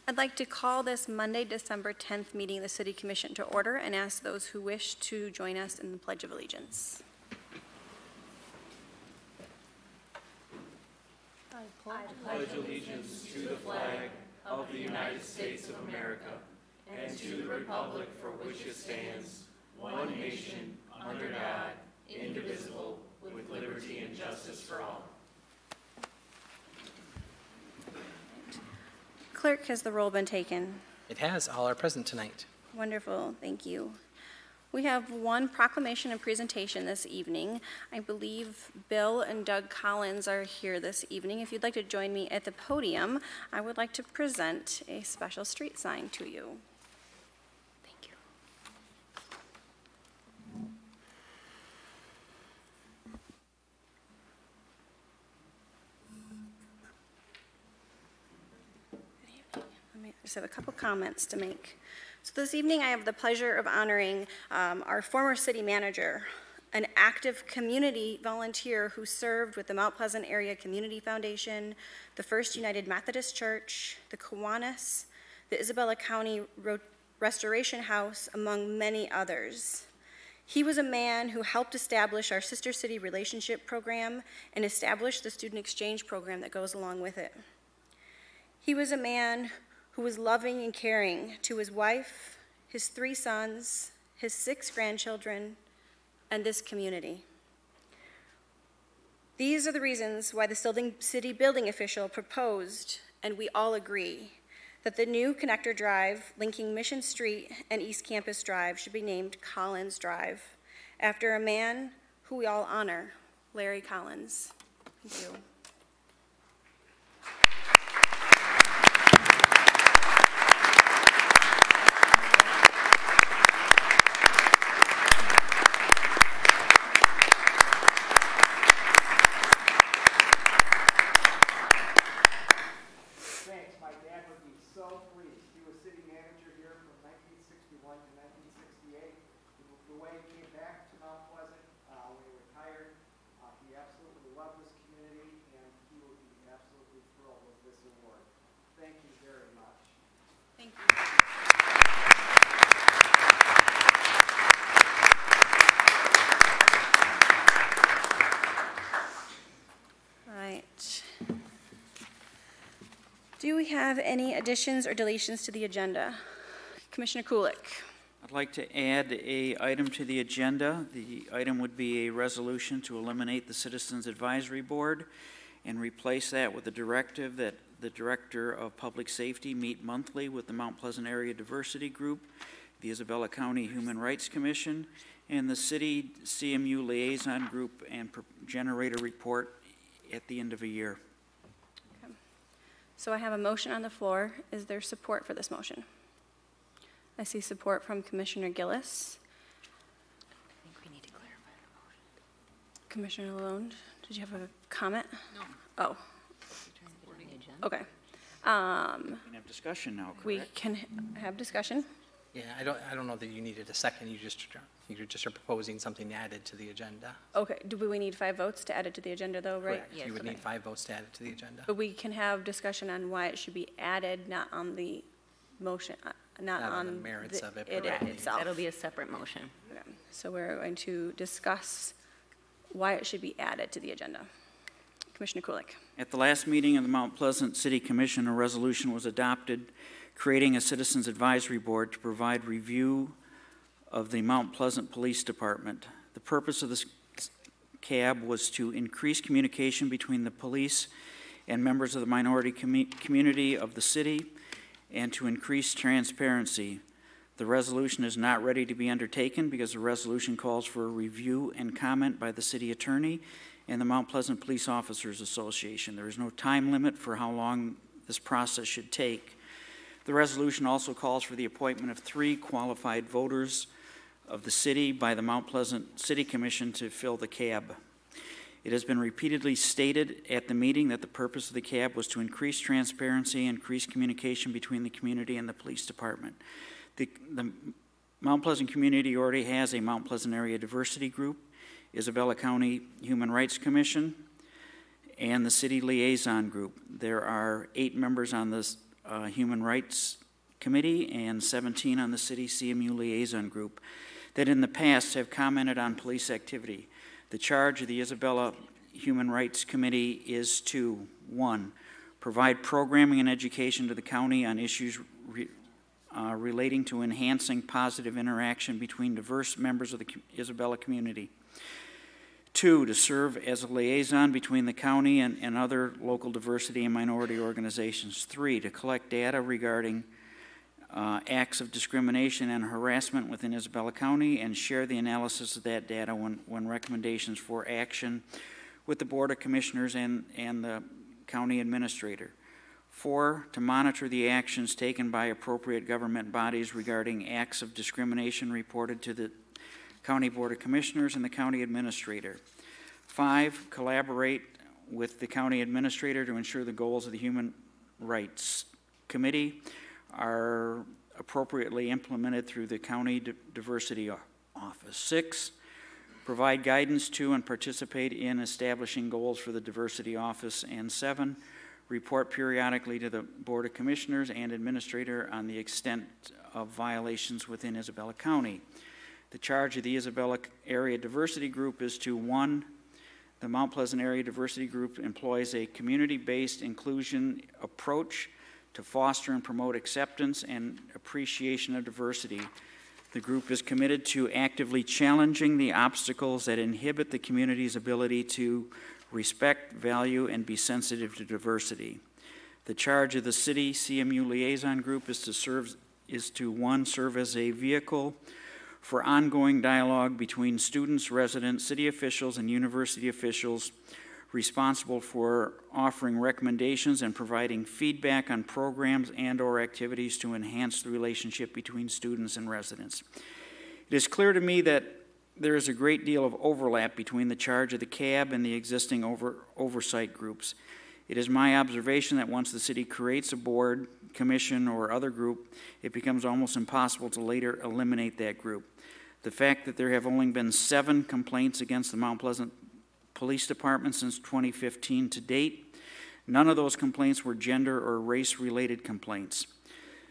I'd like to call this Monday, December 10th meeting of the City Commission to order and ask those who wish to join us in the Pledge of Allegiance. I pledge allegiance to the flag of the United States of America and to the republic for which it stands, one nation, under God, indivisible, with liberty and justice for all. Clerk, has the roll been taken? It has. All are present tonight. Wonderful, thank you. We have one proclamation and presentation this evening. I believe Bill and Doug Collins are here this evening. If you'd like to join me at the podium, I would like to present a special street sign to you. Thank you. I just have a couple comments to make. So this evening I have the pleasure of honoring our former city manager, an active community volunteer who served with the Mount Pleasant Area Community Foundation, the First United Methodist Church, the Kiwanis, the Isabella County Restoration House, among many others. He was a man who helped establish our Sister City Relationship Program and establish the Student Exchange Program that goes along with it. He was a man who was loving and caring to his wife, his 3 sons, his 6 grandchildren, and this community. These are the reasons why the city building official proposed, and we all agree, that the new connector drive linking Mission Street and East Campus Drive should be named Collins Drive, after a man who we all honor, Larry Collins. Thank you. Do we have any additions or deletions to the agenda? Commissioner Kulik. I'd like to add an item to the agenda. The item would be a resolution to eliminate the Citizens Advisory Board and replace that with a directive that the Director of Public Safety meet monthly with the Mount Pleasant Area Diversity Group, the Isabella County Human Rights Commission, and the City CMU Liaison Group, and generate a report at the end of a year. So I have a motion on the floor. Is there support for this motion? I see support from Commissioner Gillis. I think we need to clarify the motion. Commissioner Lalonde, did you have a comment? No. Oh. Okay. We can have discussion now, correct? We can have discussion. Yeah, I don't know that you needed a second. You just are proposing something added to the agenda. Okay. Do we need 5 votes to add it to the agenda, though, right? Correct. Yes. You would need 5 votes to add it to the agenda. But we can have discussion on why it should be added, not on the motion, not on the merits of it itself. That'll be a separate motion. Okay. So we're going to discuss why it should be added to the agenda. Commissioner Kulik. At the last meeting of the Mount Pleasant City Commission, a resolution was adopted creating a Citizens Advisory Board to provide review of the Mount Pleasant Police Department. The purpose of this CAB was to increase communication between the police and members of the minority community of the city and to increase transparency. The resolution is not ready to be undertaken because the resolution calls for a review and comment by the city attorney and the Mount Pleasant Police Officers Association. There is no time limit for how long this process should take. The resolution also calls for the appointment of 3 qualified voters of the city by the Mount Pleasant City Commission to fill the CAB. It has been repeatedly stated at the meeting that the purpose of the CAB was to increase transparency and increase communication between the community and the police department. The Mount Pleasant community already has a Mount Pleasant Area Diversity Group, Isabella County Human Rights Commission, and the City Liaison Group. There are 8 members on this Human Rights Committee and 17 on the City CMU Liaison Group that in the past have commented on police activity. The charge of the Isabella Human Rights Committee is to, 1, provide programming and education to the county on issues relating to enhancing positive interaction between diverse members of the Isabella community. 2, to serve as a liaison between the county and other local diversity and minority organizations. 3, to collect data regarding acts of discrimination and harassment within Isabella County and share the analysis of that data when recommendations for action with the Board of Commissioners and the county administrator. 4, to monitor the actions taken by appropriate government bodies regarding acts of discrimination reported to the County Board of Commissioners and the county administrator. 5, collaborate with the county administrator to ensure the goals of the Human Rights Committee are appropriately implemented through the County Diversity Office. 6, provide guidance to and participate in establishing goals for the Diversity Office. And 7, report periodically to the Board of Commissioners and Administrator on the extent of violations within Isabella County. The charge of the Isabella Area Diversity Group is to, 1, the Mount Pleasant Area Diversity Group employs a community-based inclusion approach to foster and promote acceptance and appreciation of diversity. The group is committed to actively challenging the obstacles that inhibit the community's ability to respect, value, and be sensitive to diversity. The charge of the City CMU Liaison Group is to 1, serve as a vehicle for ongoing dialogue between students, residents, city officials, and university officials responsible for offering recommendations and providing feedback on programs and/or activities to enhance the relationship between students and residents. It is clear to me that there is a great deal of overlap between the charge of the CAB and the existing oversight groups. It is my observation that once the city creates a board, commission, or other group, it becomes almost impossible to later eliminate that group. The fact that there have only been 7 complaints against the Mount Pleasant Police Department since 2015 to date, none of those complaints were gender or race-related complaints.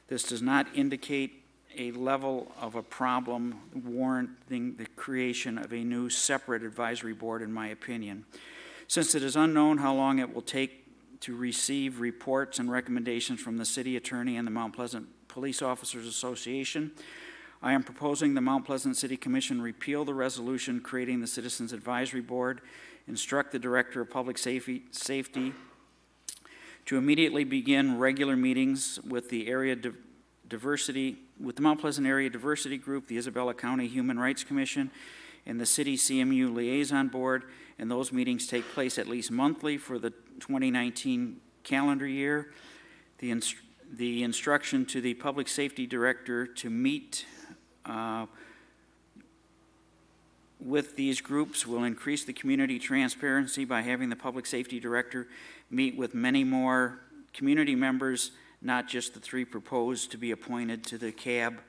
This does not indicate a level of a problem warranting the creation of a new separate advisory board, in my opinion. Since it is unknown how long it will take to receive reports and recommendations from the city attorney and the Mount Pleasant Police Officers Association, I am proposing the Mount Pleasant City Commission repeal the resolution creating the Citizens Advisory Board, instruct the Director of Public Safety to immediately begin regular meetings with the Mount Pleasant Area Diversity Group, the Isabella County Human Rights Commission, and the City CMU Liaison Board, and those meetings take place at least monthly for the 2019 calendar year. The instruction to the Public Safety Director to meet with these groups will increase the community transparency by having the Public Safety Director meet with many more community members, not just the 3 proposed to be appointed to the CAB,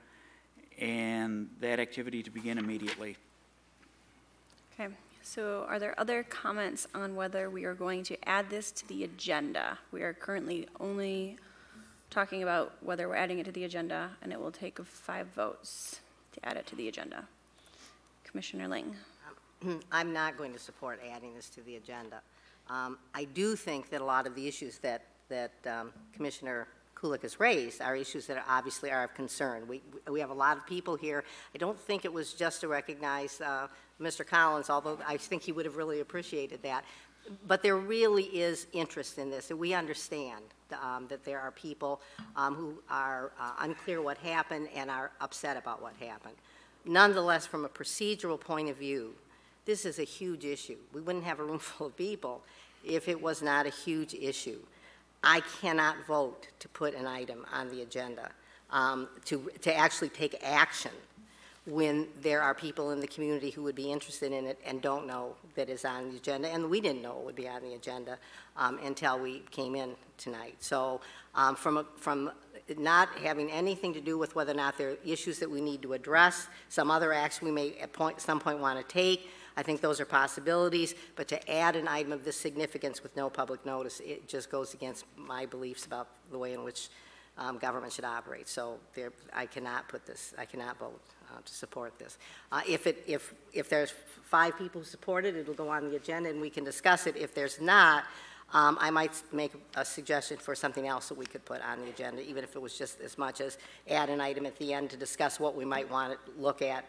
and that activity to begin immediately. Okay, so are there other comments on whether we are going to add this to the agenda? We are currently only talking about whether we're adding it to the agenda, and it will take 5 votes to add it to the agenda. Commissioner Ling. I'm not going to support adding this to the agenda. I do think that a lot of the issues that Commissioner Kulik has raised are issues that obviously are of concern. We have a lot of people here. I don't think it was just to recognize Mr. Collins, although I think he would have really appreciated that. But there really is interest in this, and we understand that there are people who are unclear what happened and are upset about what happened. Nonetheless, from a procedural point of view, this is a huge issue. We wouldn't have a room full of people if it was not a huge issue. I cannot vote to put an item on the agenda to actually take action when there are people in the community who would be interested in it and don't know that it's on the agenda, and we didn't know it would be on the agenda until we came in tonight. So from not having anything to do with whether or not there are issues that we need to address, some other acts we may at some point want to take, I think those are possibilities, but to add an item of this significance with no public notice, it just goes against my beliefs about the way in which government should operate. So I cannot vote to support this. If there's 5 people who support it, it'll go on the agenda and we can discuss it. If there's not, I might make a suggestion for something else that we could put on the agenda, even if it was just as much as add an item at the end to discuss what we might want to look at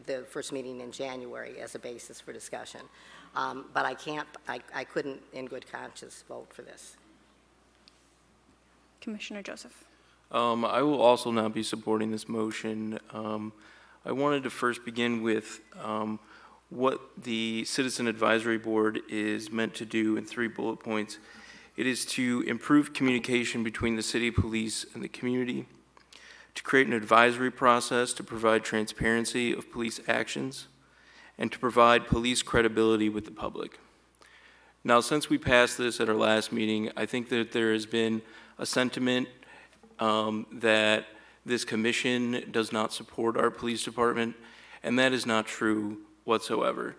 the first meeting in January as a basis for discussion. But I couldn't in good conscience vote for this. Commissioner Joseph. I will also not be supporting this motion. I wanted to first begin with what the Citizen Advisory Board is meant to do in 3 bullet points. It is to improve communication between the city police and the community, to create an advisory process to provide transparency of police actions, and to provide police credibility with the public. Now, since we passed this at our last meeting, I think that there has been a sentiment that this commission does not support our police department, and that is not true whatsoever.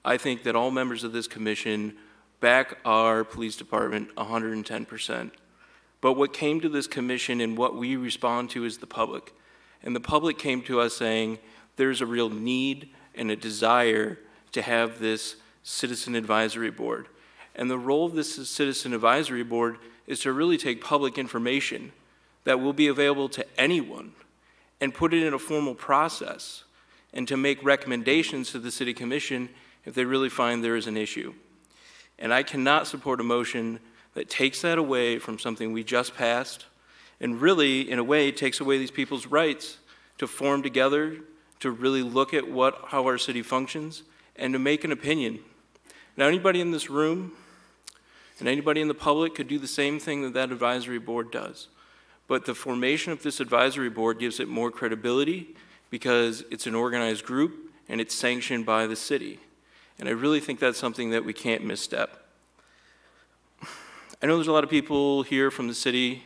I think that all members of this commission back our police department 110%. But what came to this commission and what we respond to is the public. And the public came to us saying there's a real need and a desire to have this Citizen Advisory Board. And the role of this Citizen Advisory Board is to really take public information that will be available to anyone and put it in a formal process and to make recommendations to the City Commission if they really find there is an issue. And I cannot support a motion that takes that away from something we just passed and really, in a way, takes away these people's rights to form together, to really look at how our city functions, and to make an opinion. Now, anybody in this room and anybody in the public could do the same thing that that advisory board does. But the formation of this advisory board gives it more credibility because it's an organized group and it's sanctioned by the city. And I really think that's something that we can't misstep. I know there's a lot of people here from the city,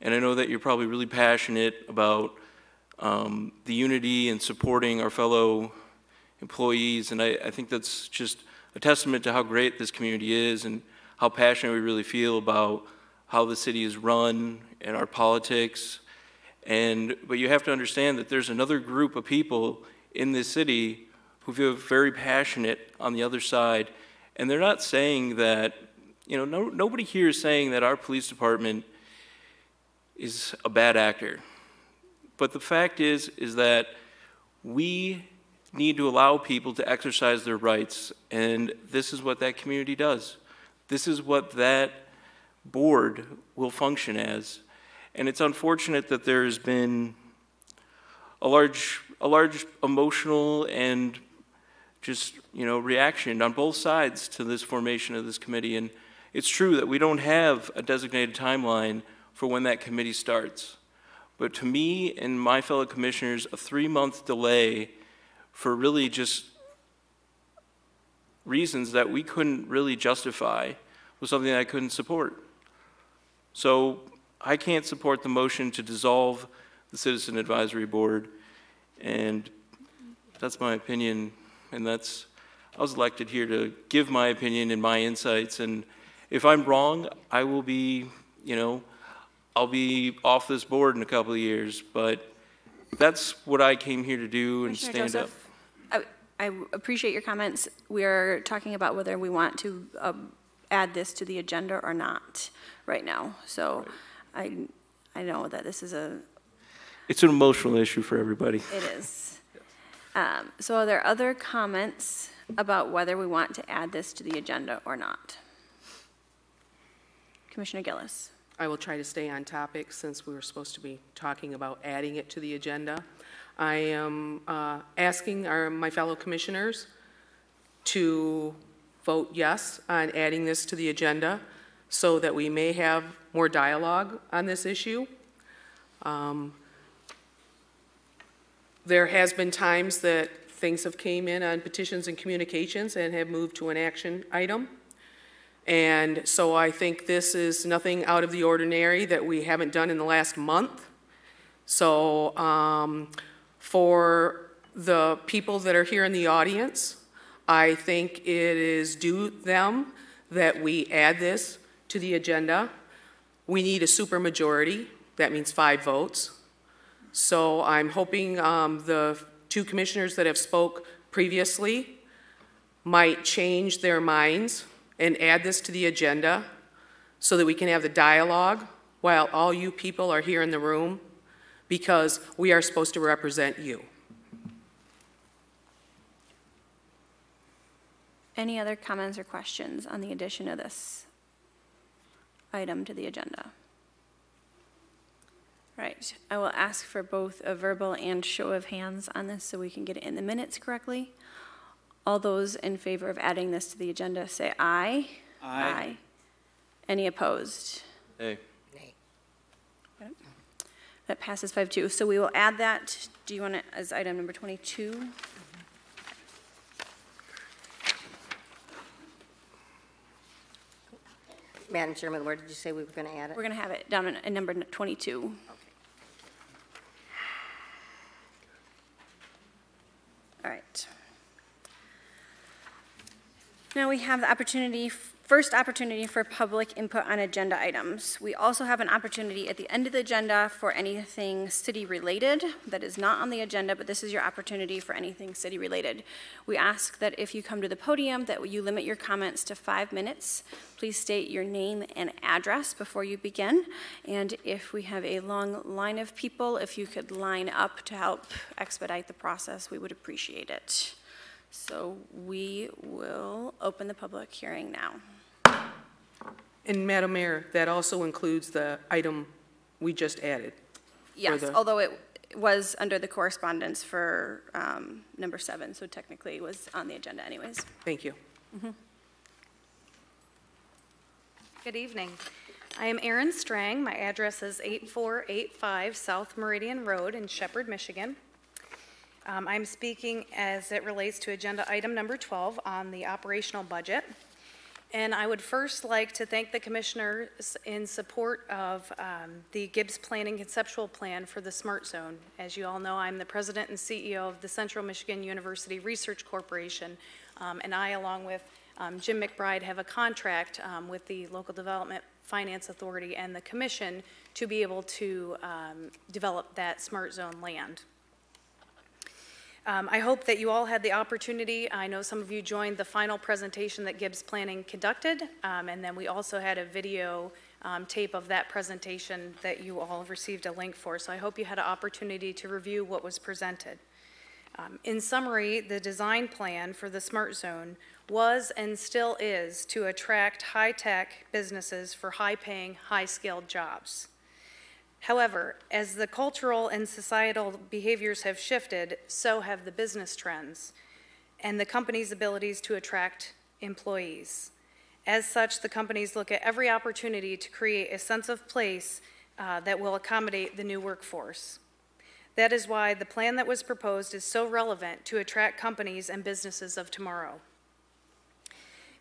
and I know that you're probably really passionate about the unity and supporting our fellow employees, and I think that's just a testament to how great this community is and how passionate we really feel about how the city is run and our politics. But you have to understand that there's another group of people in this city who feel very passionate on the other side, and they're not saying that, nobody here is saying that our police department is a bad actor. But the fact is that we need to allow people to exercise their rights, and this is what that community does. This is what that board will function as. And it's unfortunate that there's been a large emotional and just, reaction on both sides to this formation of this committee. And it's true that we don't have a designated timeline for when that committee starts. But to me and my fellow commissioners, a 3-month delay for really just reasons that we couldn't really justify was something that I couldn't support. So I can't support the motion to dissolve the Citizen Advisory Board, and that's my opinion, and I was elected here to give my opinion and my insights, and if I'm wrong, I will be, I'll be off this board in a couple of years, but that's what I came here to do and Commissioner stand Joseph, up. I appreciate your comments. We're talking about whether we want to add this to the agenda or not right now. So I know that this is It's an emotional issue for everybody. it is. So are there other comments about whether we want to add this to the agenda or not? Commissioner Gillis. I will try to stay on topic since we were supposed to be talking about adding it to the agenda. I am asking my fellow commissioners to vote yes on adding this to the agenda so that we may have more dialogue on this issue. There has been times that things have came in on petitions and communications and have moved to an action item. And so I think this is nothing out of the ordinary that we haven't done in the last month. So for the people that are here in the audience, I think it is due them that we add this to the agenda. We need a supermajority That means 5 votes. So I'm hoping the 2 commissioners that have spoke previously might change their minds and add this to the agenda so that we can have the dialogue while all you people are here in the room, because we are supposed to represent you. Any other comments or questions on the addition of this item to the agenda? Right, I will ask for both a verbal and show of hands on this so we can get it in the minutes correctly. All those in favor of adding this to the agenda say aye. Aye. Any opposed? Nay. Nay. That passes 5-2. So we will add that, do you want it as item number 22? Madam Chairman, where did you say we were going to add it? We're going to have it down in number 22. All right. Now we have the first opportunity for public input on agenda items. We also have an opportunity at the end of the agenda for anything city-related that is not on the agenda, but this is your opportunity for anything city-related. We ask that if you come to the podium that you limit your comments to 5 minutes. Please state your name and address before you begin. And if we have a long line of people, if you could line up to help expedite the process, we would appreciate it. So we will open the public hearing now. And Madam Mayor, that also includes the item we just added. Yes, although it was under the correspondence for number 7, so technically it was on the agenda anyways. Thank you. Good evening. I am Erin Strang. My address is 8485 South Meridian Road in Shepherd, Michigan. I'm speaking as it relates to agenda item number 12 on the operational budget. And I would first like to thank the commissioners in support of the Gibbs Planning Conceptual Plan for the Smart Zone. As you all know, I'm the president and CEO of the Central Michigan University Research Corporation, and I, along with Jim McBride, have a contract with the Local Development Finance Authority and the Commission to be able to develop that Smart Zone land. I hope that you all had the opportunity. I know some of you joined the final presentation that Gibbs Planning conducted, and then we also had a video tape of that presentation that you all received a link for. So I hope you had an opportunity to review what was presented. In summary, the design plan for the Smart Zone was and still is to attract high-tech businesses for high-paying, high-skilled jobs. However, as the cultural and societal behaviors have shifted, so have the business trends and the company's abilities to attract employees. As such, the companies look at every opportunity to create a sense of place that will accommodate the new workforce. That is why the plan that was proposed is so relevant to attract companies and businesses of tomorrow.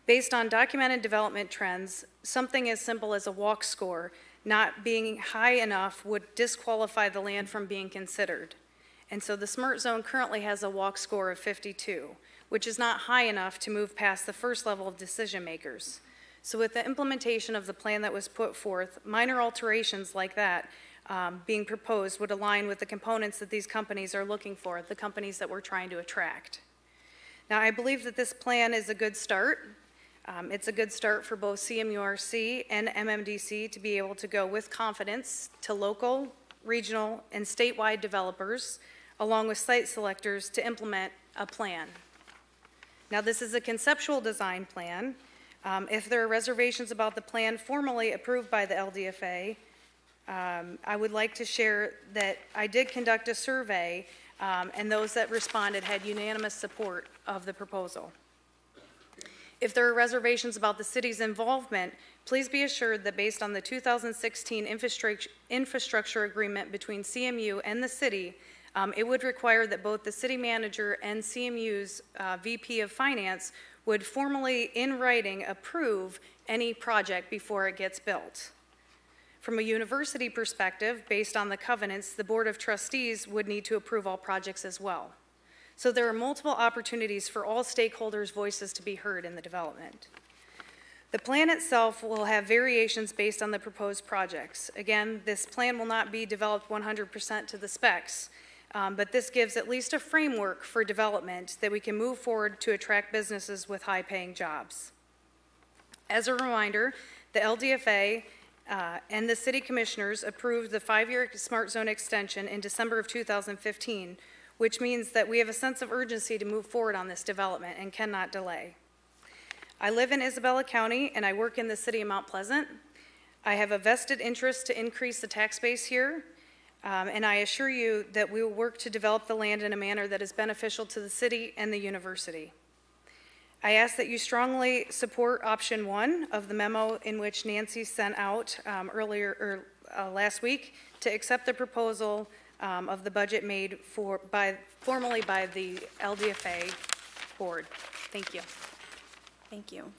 Based on documented development trends, something as simple as a walk score not being high enough would disqualify the land from being considered. And so the Smart Zone currently has a walk score of 52, which is not high enough to move past the first level of decision makers. So with the implementation of the plan that was put forth, minor alterations like that being proposed would align with the components that these companies are looking for, the companies that we're trying to attract. Now, I believe that this plan is a good start. It's a good start for both CMURC and MMDC to be able to go with confidence to local, regional, and statewide developers, along with site selectors, to implement a plan. Now, this is a conceptual design plan. If there are reservations about the plan formally approved by the LDFA, I would like to share that I did conduct a survey, and those that responded had unanimous support of the proposal. If there are reservations about the city's involvement, please be assured that based on the 2016 infrastructure agreement between CMU and the city, it would require that both the city manager and CMU's VP of Finance would formally, in writing, approve any project before it gets built. From a university perspective, based on the covenants, the Board of Trustees would need to approve all projects as well. So there are multiple opportunities for all stakeholders' voices to be heard in the development. The plan itself will have variations based on the proposed projects. Again, this plan will not be developed 100% to the specs, but this gives at least a framework for development that we can move forward to attract businesses with high-paying jobs. As a reminder, the LDFA and the City Commissioners approved the 5-year Smart Zone extension in December of 2015, which means that we have a sense of urgency to move forward on this development and cannot delay. I live in Isabella County and I work in the city of Mount Pleasant. I have a vested interest to increase the tax base here, and I assure you that we will work to develop the land in a manner that is beneficial to the city and the university. I ask that you strongly support option 1 of the memo in which Nancy sent out last week to accept the proposal of the budget made formally by the LDFA board. Thank you. Thank you.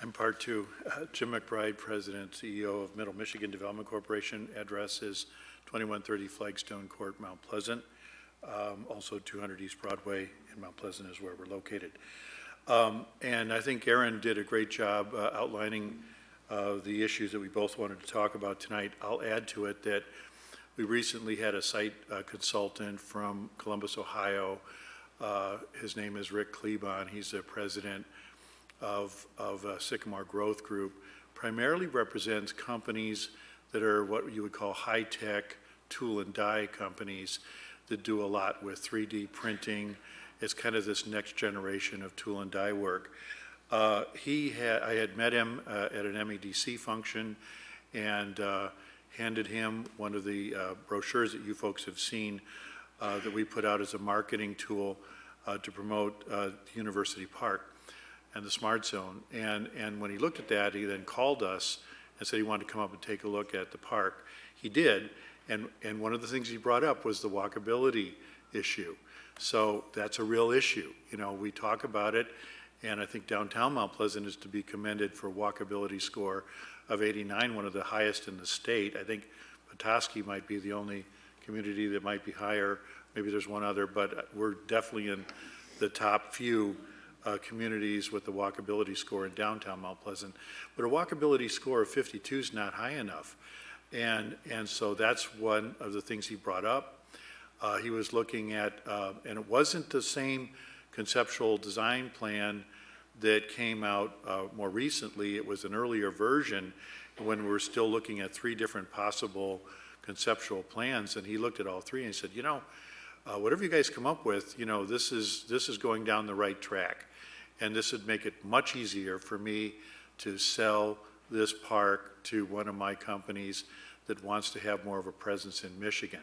I'm part 2. Jim McBride, President, CEO of Middle Michigan Development Corporation. Address is 2130 Flagstone Court, Mount Pleasant. Also 200 East Broadway in Mount Pleasant is where we're located. And I think Aaron did a great job outlining the issues that we both wanted to talk about tonight. I'll add to it that we recently had a site consultant from Columbus, Ohio. His name is Rick Klebon. He's the president of Sycamore Growth Group. Primarily represents companies that are what you would call high-tech tool and die companies that do a lot with 3D printing. It's kind of this next generation of tool and die work. I had met him at an MEDC function and handed him one of the brochures that you folks have seen that we put out as a marketing tool to promote University Park and the Smart Zone. And when he looked at that, he then called us and said he wanted to come up and take a look at the park. He did, and one of the things he brought up was the walkability issue. So that's a real issue. You know, we talk about it, and I think downtown Mount Pleasant is to be commended for a walkability score of 89, one of the highest in the state. I think Petoskey might be the only community that might be higher. Maybe there's one other, but we're definitely in the top few communities with the walkability score in downtown Mount Pleasant. But a walkability score of 52 is not high enough. And so that's one of the things he brought up. He was looking at, and it wasn't the same conceptual design plan that came out more recently. It was an earlier version when we were still looking at 3 different possible conceptual plans. And he looked at all 3 and he said, you know, whatever you guys come up with, you know, this is going down the right track. And this would make it much easier for me to sell this park to one of my companies that wants to have more of a presence in Michigan.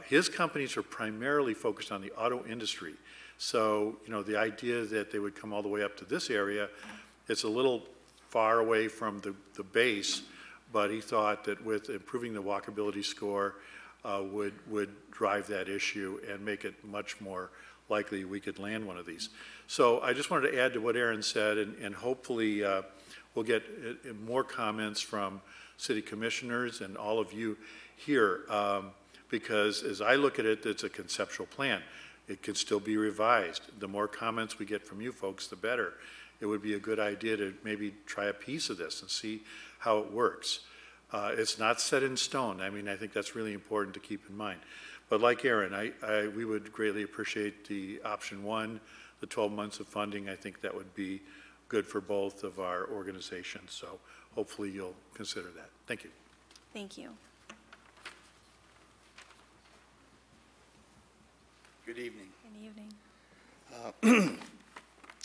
His companies are primarily focused on the auto industry. So, you know, the idea that they would come all the way up to this area, it's a little far away from the base, but he thought that with improving the walkability score would drive that issue and make it much more likely we could land one of these. So I just wanted to add to what Aaron said, and hopefully we'll get more comments from city commissioners and all of you here, because as I look at it, it's a conceptual plan. It can still be revised. The more comments we get from you folks, the better. It would be a good idea to maybe try a piece of this and see how it works. It's not set in stone. I mean, I think that's really important to keep in mind. But like Aaron, we would greatly appreciate the option 1, the 12 months of funding. I think that would be good for both of our organizations. So hopefully you'll consider that. Thank you. Thank you. Good evening. Good evening.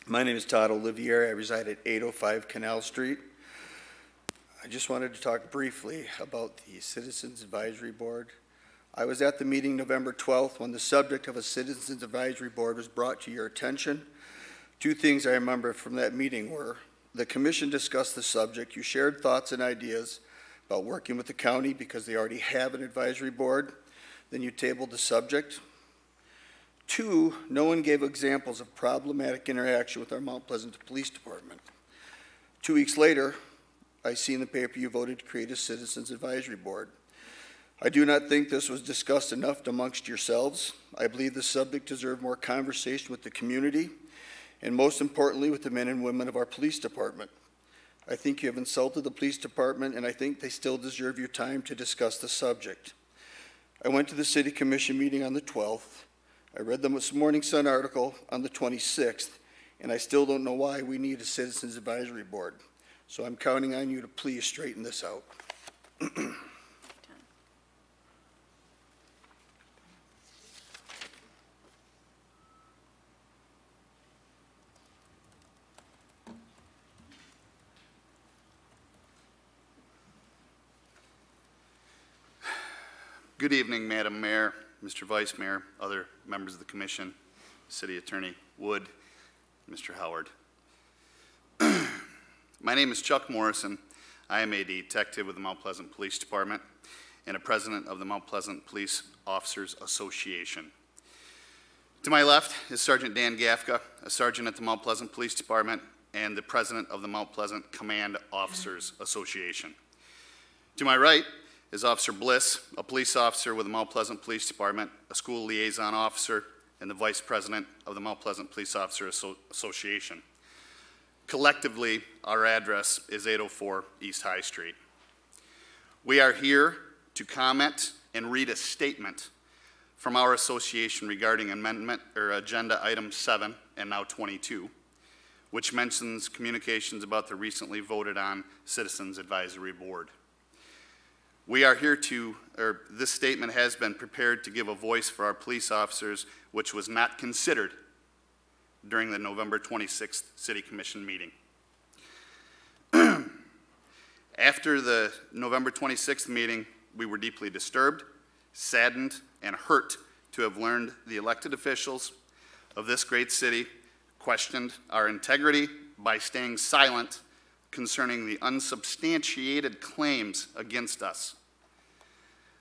My name is Todd Olivier. I reside at 805 Canal Street. I just wanted to talk briefly about the Citizens Advisory Board. I was at the meeting November 12th when the subject of a Citizens Advisory Board was brought to your attention. 2 things I remember from that meeting were the commission discussed the subject. You shared thoughts and ideas about working with the county because they already have an advisory board. Then you tabled the subject. 2, no one gave examples of problematic interaction with our Mount Pleasant Police Department. 2 weeks later, I see in the paper you voted to create a Citizens Advisory Board. I do not think this was discussed enough amongst yourselves. I believe the subject deserved more conversation with the community, and most importantly, with the men and women of our police department. I think you have insulted the police department, and I think they still deserve your time to discuss the subject. I went to the City Commission meeting on the 12th. I read the This Morning Sun article on the 26th, and I still don't know why we need a Citizens Advisory Board. So I'm counting on you to please straighten this out. Good evening, Madam Mayor, Mr. Vice Mayor, other members of the Commission, City Attorney Wood, Mr. Howard. My name is Chuck Morrison. I am a detective with the Mount Pleasant Police Department and a president of the Mount Pleasant Police Officers Association. To my left is Sergeant Dan Gafka, a sergeant at the Mount Pleasant Police Department and the president of the Mount Pleasant Command Officers Association. To my right is Officer Bliss, a police officer with the Mount Pleasant Police Department, a school liaison officer, and the vice president of the Mount Pleasant Police Officers Association. Collectively, our address is 804 East High Street. We are here to comment and read a statement from our association regarding amendment or agenda item 7 and now 22, which mentions communications about the recently voted on Citizens Advisory Board. We are here this statement has been prepared to give a voice for our police officers, which was not considered during the November 26th City Commission meeting. After the November 26th meeting, we were deeply disturbed, saddened, and hurt to have learned the elected officials of this great city questioned our integrity by staying silent concerning the unsubstantiated claims against us.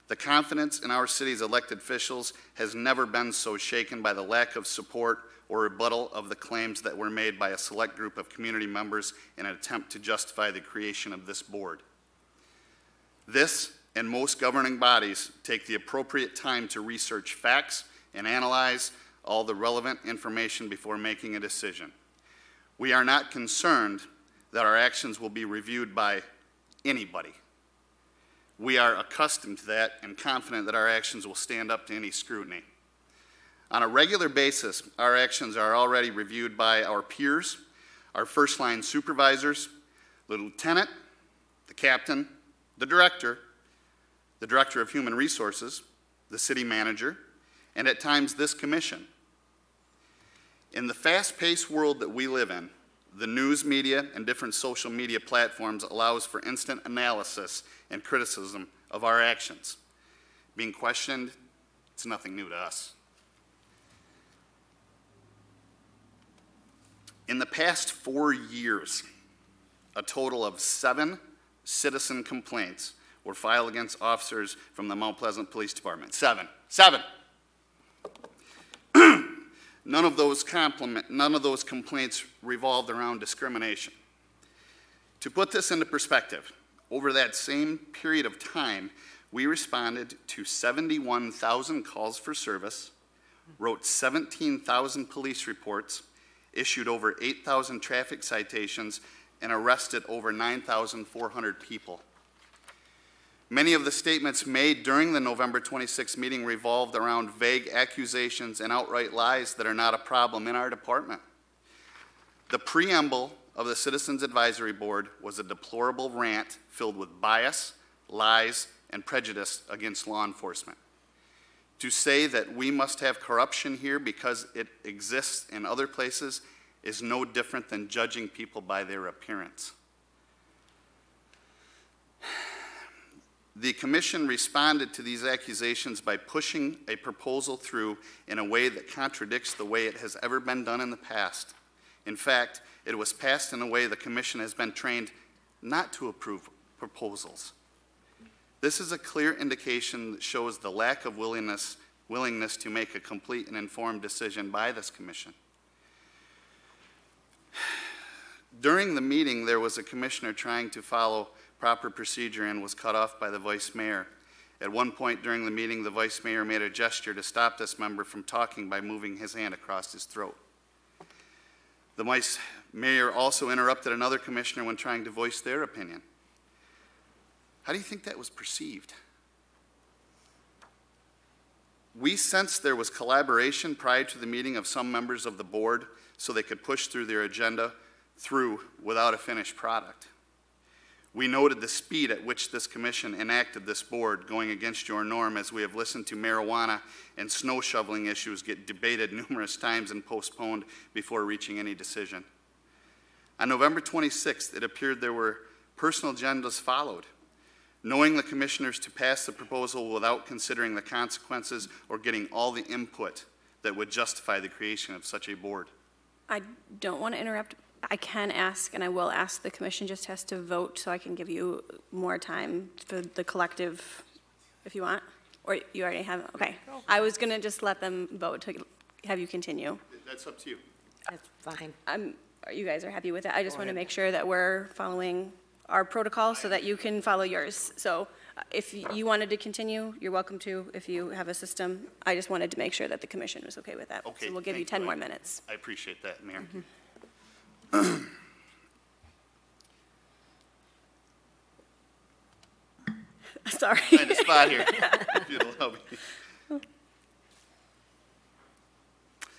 The confidence in our city's elected officials has never been so shaken by the lack of support or rebuttal of the claims that were made by a select group of community members in an attempt to justify the creation of this board. This and most governing bodies take the appropriate time to research facts and analyze all the relevant information before making a decision. We are not concerned that our actions will be reviewed by anybody. We are accustomed to that and confident that our actions will stand up to any scrutiny. On a regular basis, our actions are already reviewed by our peers, our first-line supervisors, the lieutenant, the captain, the director of human resources, the city manager, and at times this commission. In the fast-paced world that we live in, the news media and different social media platforms allows for instant analysis and criticism of our actions. Being questioned, it's nothing new to us. In the past 4 years, a total of 7 citizen complaints were filed against officers from the Mount Pleasant Police Department. 7. None of those complaints revolved around discrimination. To put this into perspective, over that same period of time, we responded to 71,000 calls for service, wrote 17,000 police reports, issued over 8,000 traffic citations, and arrested over 9,400 people. Many of the statements made during the November 26th meeting revolved around vague accusations and outright lies that are not a problem in our department. The preamble of the Citizens Advisory Board was a deplorable rant filled with bias, lies, and prejudice against law enforcement. To say that we must have corruption here because it exists in other places is no different than judging people by their appearance. The commission responded to these accusations by pushing a proposal through in a way that contradicts the way it has ever been done in the past. In fact, it was passed in a way the commission has been trained not to approve proposals. This is a clear indication that shows the lack of willingness to make a complete and informed decision by this commission. During the meeting, there was a commissioner trying to follow proper procedure and was cut off by the vice mayor. At one point during the meeting, the vice mayor made a gesture to stop this member from talking by moving his hand across his throat. The mayor also interrupted another commissioner when trying to voice their opinion. How do you think that was perceived? We sensed there was collaboration prior to the meeting of some members of the board so they could push through their agenda without a finished product. We noted the speed at which this commission enacted this board, going against your norm, as we have listened to marijuana and snow shoveling issues get debated numerous times and postponed before reaching any decision. On November 26th, it appeared there were personal agendas followed, knowing the commissioners to pass the proposal without considering the consequences or getting all the input that would justify the creation of such a board. I don't want to interrupt. I can ask, and I will ask, the commission just has to vote, so I can give you more time for the collective, if you want. Or you already have, okay. I was going to just let them vote to have you continue. That's up to you. That's fine. You guys are happy with it? I just want to make sure that we're following our protocol so that you can follow yours. So if you wanted to continue, you're welcome to, if you have a system. I just wanted to make sure that the commission was okay with that. Okay, So we'll give you 10 more minutes. I appreciate that, Mayor. Sorry. Find a spot here, if you'll allow me.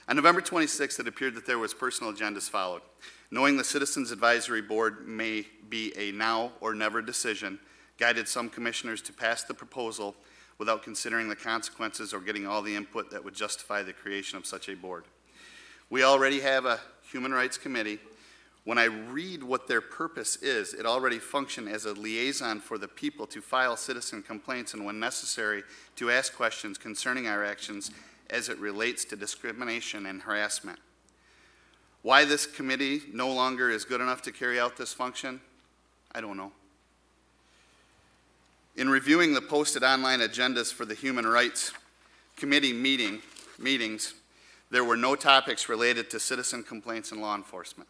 On November 26th, it appeared that there was personal agendas followed. Knowing the Citizens Advisory Board may be a now or never decision, guided some commissioners to pass the proposal without considering the consequences or getting all the input that would justify the creation of such a board. We already have a Human Rights Committee. When I read what their purpose is, it already functions as a liaison for the people to file citizen complaints and, when necessary, to ask questions concerning our actions as it relates to discrimination and harassment. Why this committee no longer is good enough to carry out this function, I don't know. In reviewing the posted online agendas for the Human Rights Committee meetings, there were no topics related to citizen complaints and law enforcement.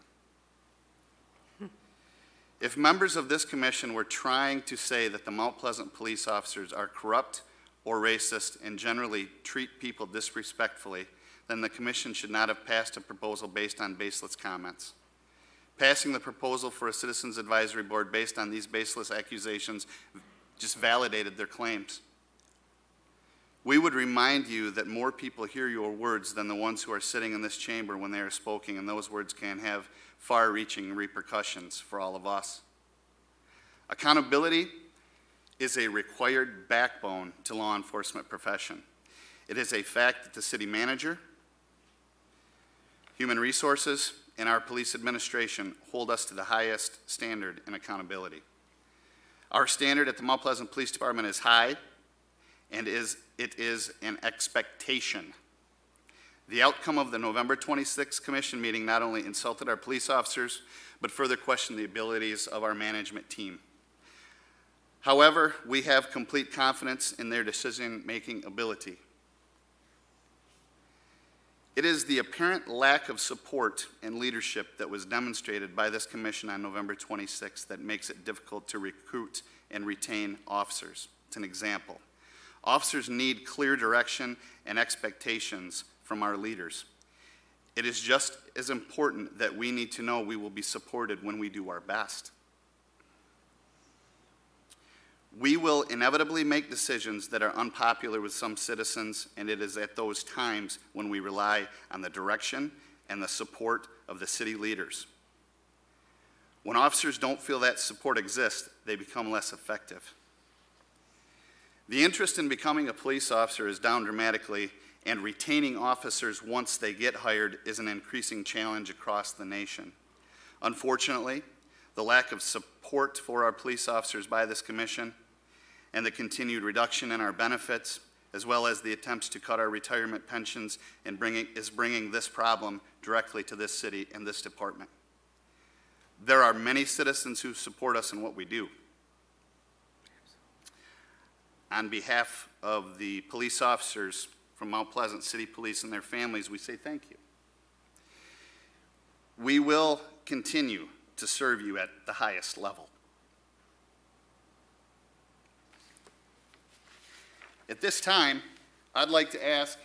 If members of this commission were trying to say that the Mount Pleasant police officers are corrupt or racist and generally treat people disrespectfully, then the commission should not have passed a proposal based on baseless comments. Passing the proposal for a Citizens Advisory Board based on these baseless accusations just validated their claims. We would remind you that more people hear your words than the ones who are sitting in this chamber when they are speaking, and those words can have far-reaching repercussions for all of us. Accountability is a required backbone to law enforcement profession. It is a fact that the city manager, human resources, and our police administration hold us to the highest standard in accountability. Our standard at the Mount Pleasant Police Department is high, and it is an expectation. The outcome of the November 26th Commission meeting not only insulted our police officers, but further questioned the abilities of our management team. However, we have complete confidence in their decision-making ability. It is the apparent lack of support and leadership that was demonstrated by this commission on November 26th that makes it difficult to recruit and retain officers. It's an example. Officers need clear direction and expectations from our leaders. It is just as important that we need to know we will be supported when we do our best. We will inevitably make decisions that are unpopular with some citizens, and it is at those times when we rely on the direction and the support of the city leaders. When officers don't feel that support exists, they become less effective. The interest in becoming a police officer is down dramatically, and retaining officers once they get hired is an increasing challenge across the nation. Unfortunately, the lack of support for our police officers by this commission and the continued reduction in our benefits, as well as the attempts to cut our retirement pensions, is bringing this problem directly to this city and this department. There are many citizens who support us in what we do. On behalf of the police officers from Mount Pleasant City Police and their families, we say thank you. We will continue to serve you at the highest level. At this time, I'd like to ask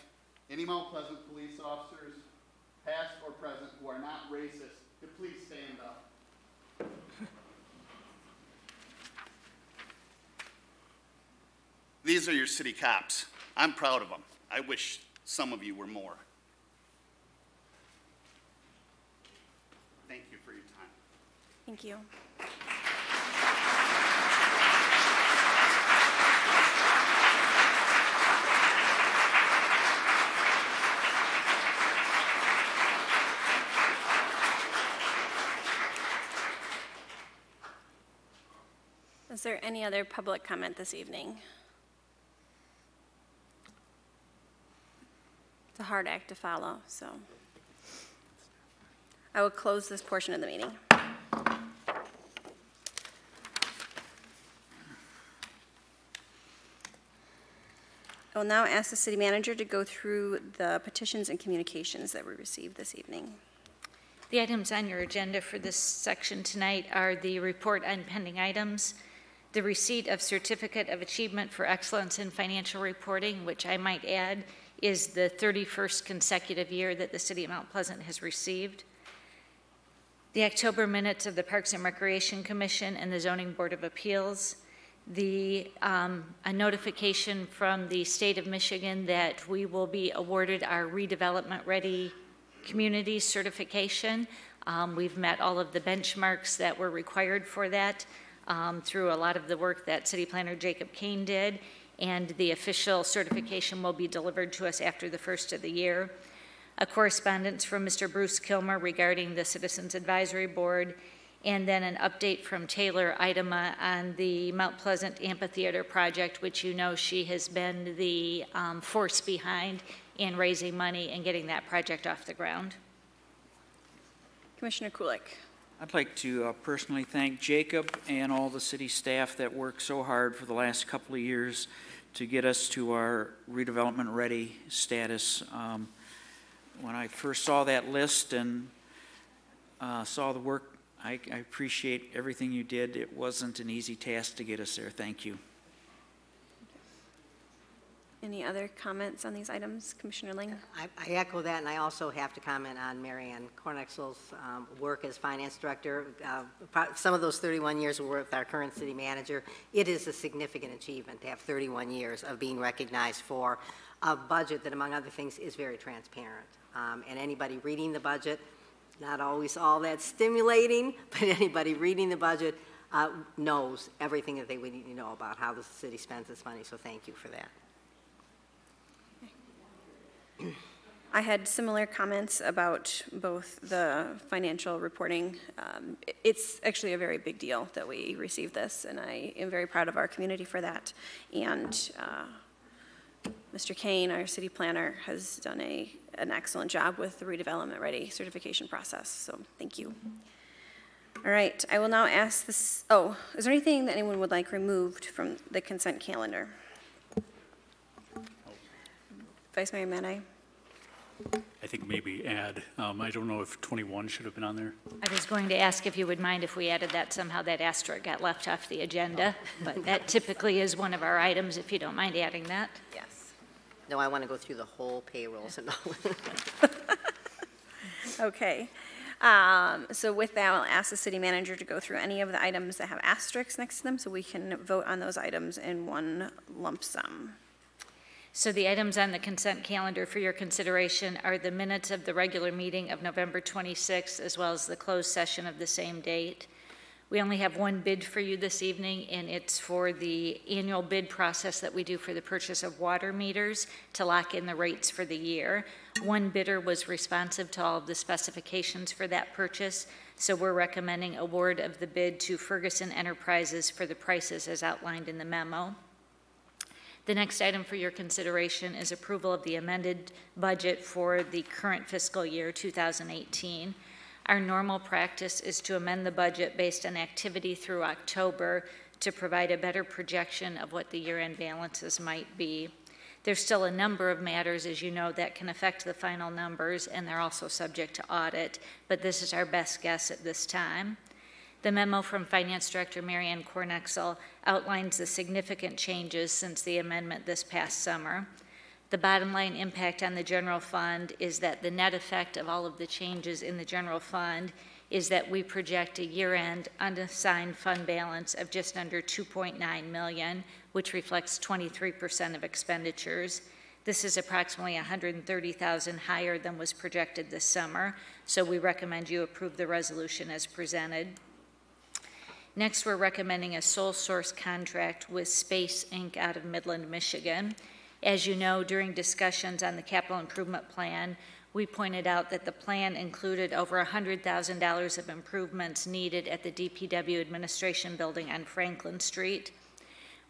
any Mount Pleasant police officers, past or present, who are not racist to please stand up. These are your city cops. I'm proud of them. I wish some of you were more. Thank you for your time. Thank you. Is there any other public comment this evening? It's a hard act to follow, so I will close this portion of the meeting. I will now ask the city manager to go through the petitions and communications that we received this evening. The items on your agenda for this section tonight are the report on pending items, the receipt of Certificate of Achievement for Excellence in Financial Reporting, which I might add is the 31st consecutive year that the City of Mount Pleasant has received, the October minutes of the Parks and Recreation Commission and the Zoning Board of Appeals, a notification from the state of Michigan that we will be awarded our redevelopment ready community certification. We've met all of the benchmarks that were required for that through a lot of the work that City Planner Jacob Kane did, and the official certification will be delivered to us after the first of the year. A correspondence from Mr. Bruce Kilmer regarding the Citizens Advisory Board, and then an update from Taylor Idema on the Mount Pleasant Amphitheater project, which you know she has been the force behind in raising money and getting that project off the ground. Commissioner Kulik. I'd like to personally thank Jacob and all the city staff that worked so hard for the last couple of years to get us to our redevelopment ready status. When I first saw that list and saw the work, I appreciate everything you did. It wasn't an easy task to get us there. Thank you. Any other comments on these items, Commissioner Ling? I echo that, and I also have to comment on Marianne Cornexel's work as finance director. Some of those 31 years were with our current city manager. It is a significant achievement to have 31 years of being recognized for a budget that, among other things, is very transparent. And anybody reading the budget, not always all that stimulating, but anybody reading the budget knows everything that they would need to know about how the city spends its money, so thank you for that. I had similar comments about both the financial reporting. It's actually a very big deal that we received this, and I am very proud of our community for that. And Mr. Kane, our city planner, has done an excellent job with the redevelopment ready certification process, so thank you. All right, I will now ask this, is there anything that anyone would like removed from the consent calendar? Vice Mayor Mane. I think maybe add, I don't know if 21 should have been on there. I was going to ask if you would mind if we added that somehow that asterisk got left off the agenda, but that typically is one of our items, if you don't mind adding that. Yes. No, I want to go through the whole payrolls and all. Okay. So with that, I'll ask the city manager to go through any of the items that have asterisks next to them so we can vote on those items in one lump sum. So the items on the consent calendar for your consideration are the minutes of the regular meeting of November 26th, as well as the closed session of the same date. We only have one bid for you this evening, and it's for the annual bid process that we do for the purchase of water meters to lock in the rates for the year. One bidder was responsive to all of the specifications for that purchase, so we're recommending award of the bid to Ferguson Enterprises for the prices as outlined in the memo. The next item for your consideration is approval of the amended budget for the current fiscal year 2018. Our normal practice is to amend the budget based on activity through October to provide a better projection of what the year-end balances might be. There's still a number of matters, as you know, that can affect the final numbers, and they're also subject to audit, but this is our best guess at this time. The memo from Finance Director Marianne Cornexel outlines the significant changes since the amendment this past summer. The bottom line impact on the general fund is that the net effect of all of the changes in the general fund is that we project a year-end unassigned fund balance of just under $2.9 million, which reflects 23% of expenditures. This is approximately $130,000 higher than was projected this summer, so we recommend you approve the resolution as presented. Next, we're recommending a sole source contract with Space Inc. out of Midland, Michigan. As you know, during discussions on the capital improvement plan, we pointed out that the plan included over $100,000 of improvements needed at the DPW administration building on Franklin Street.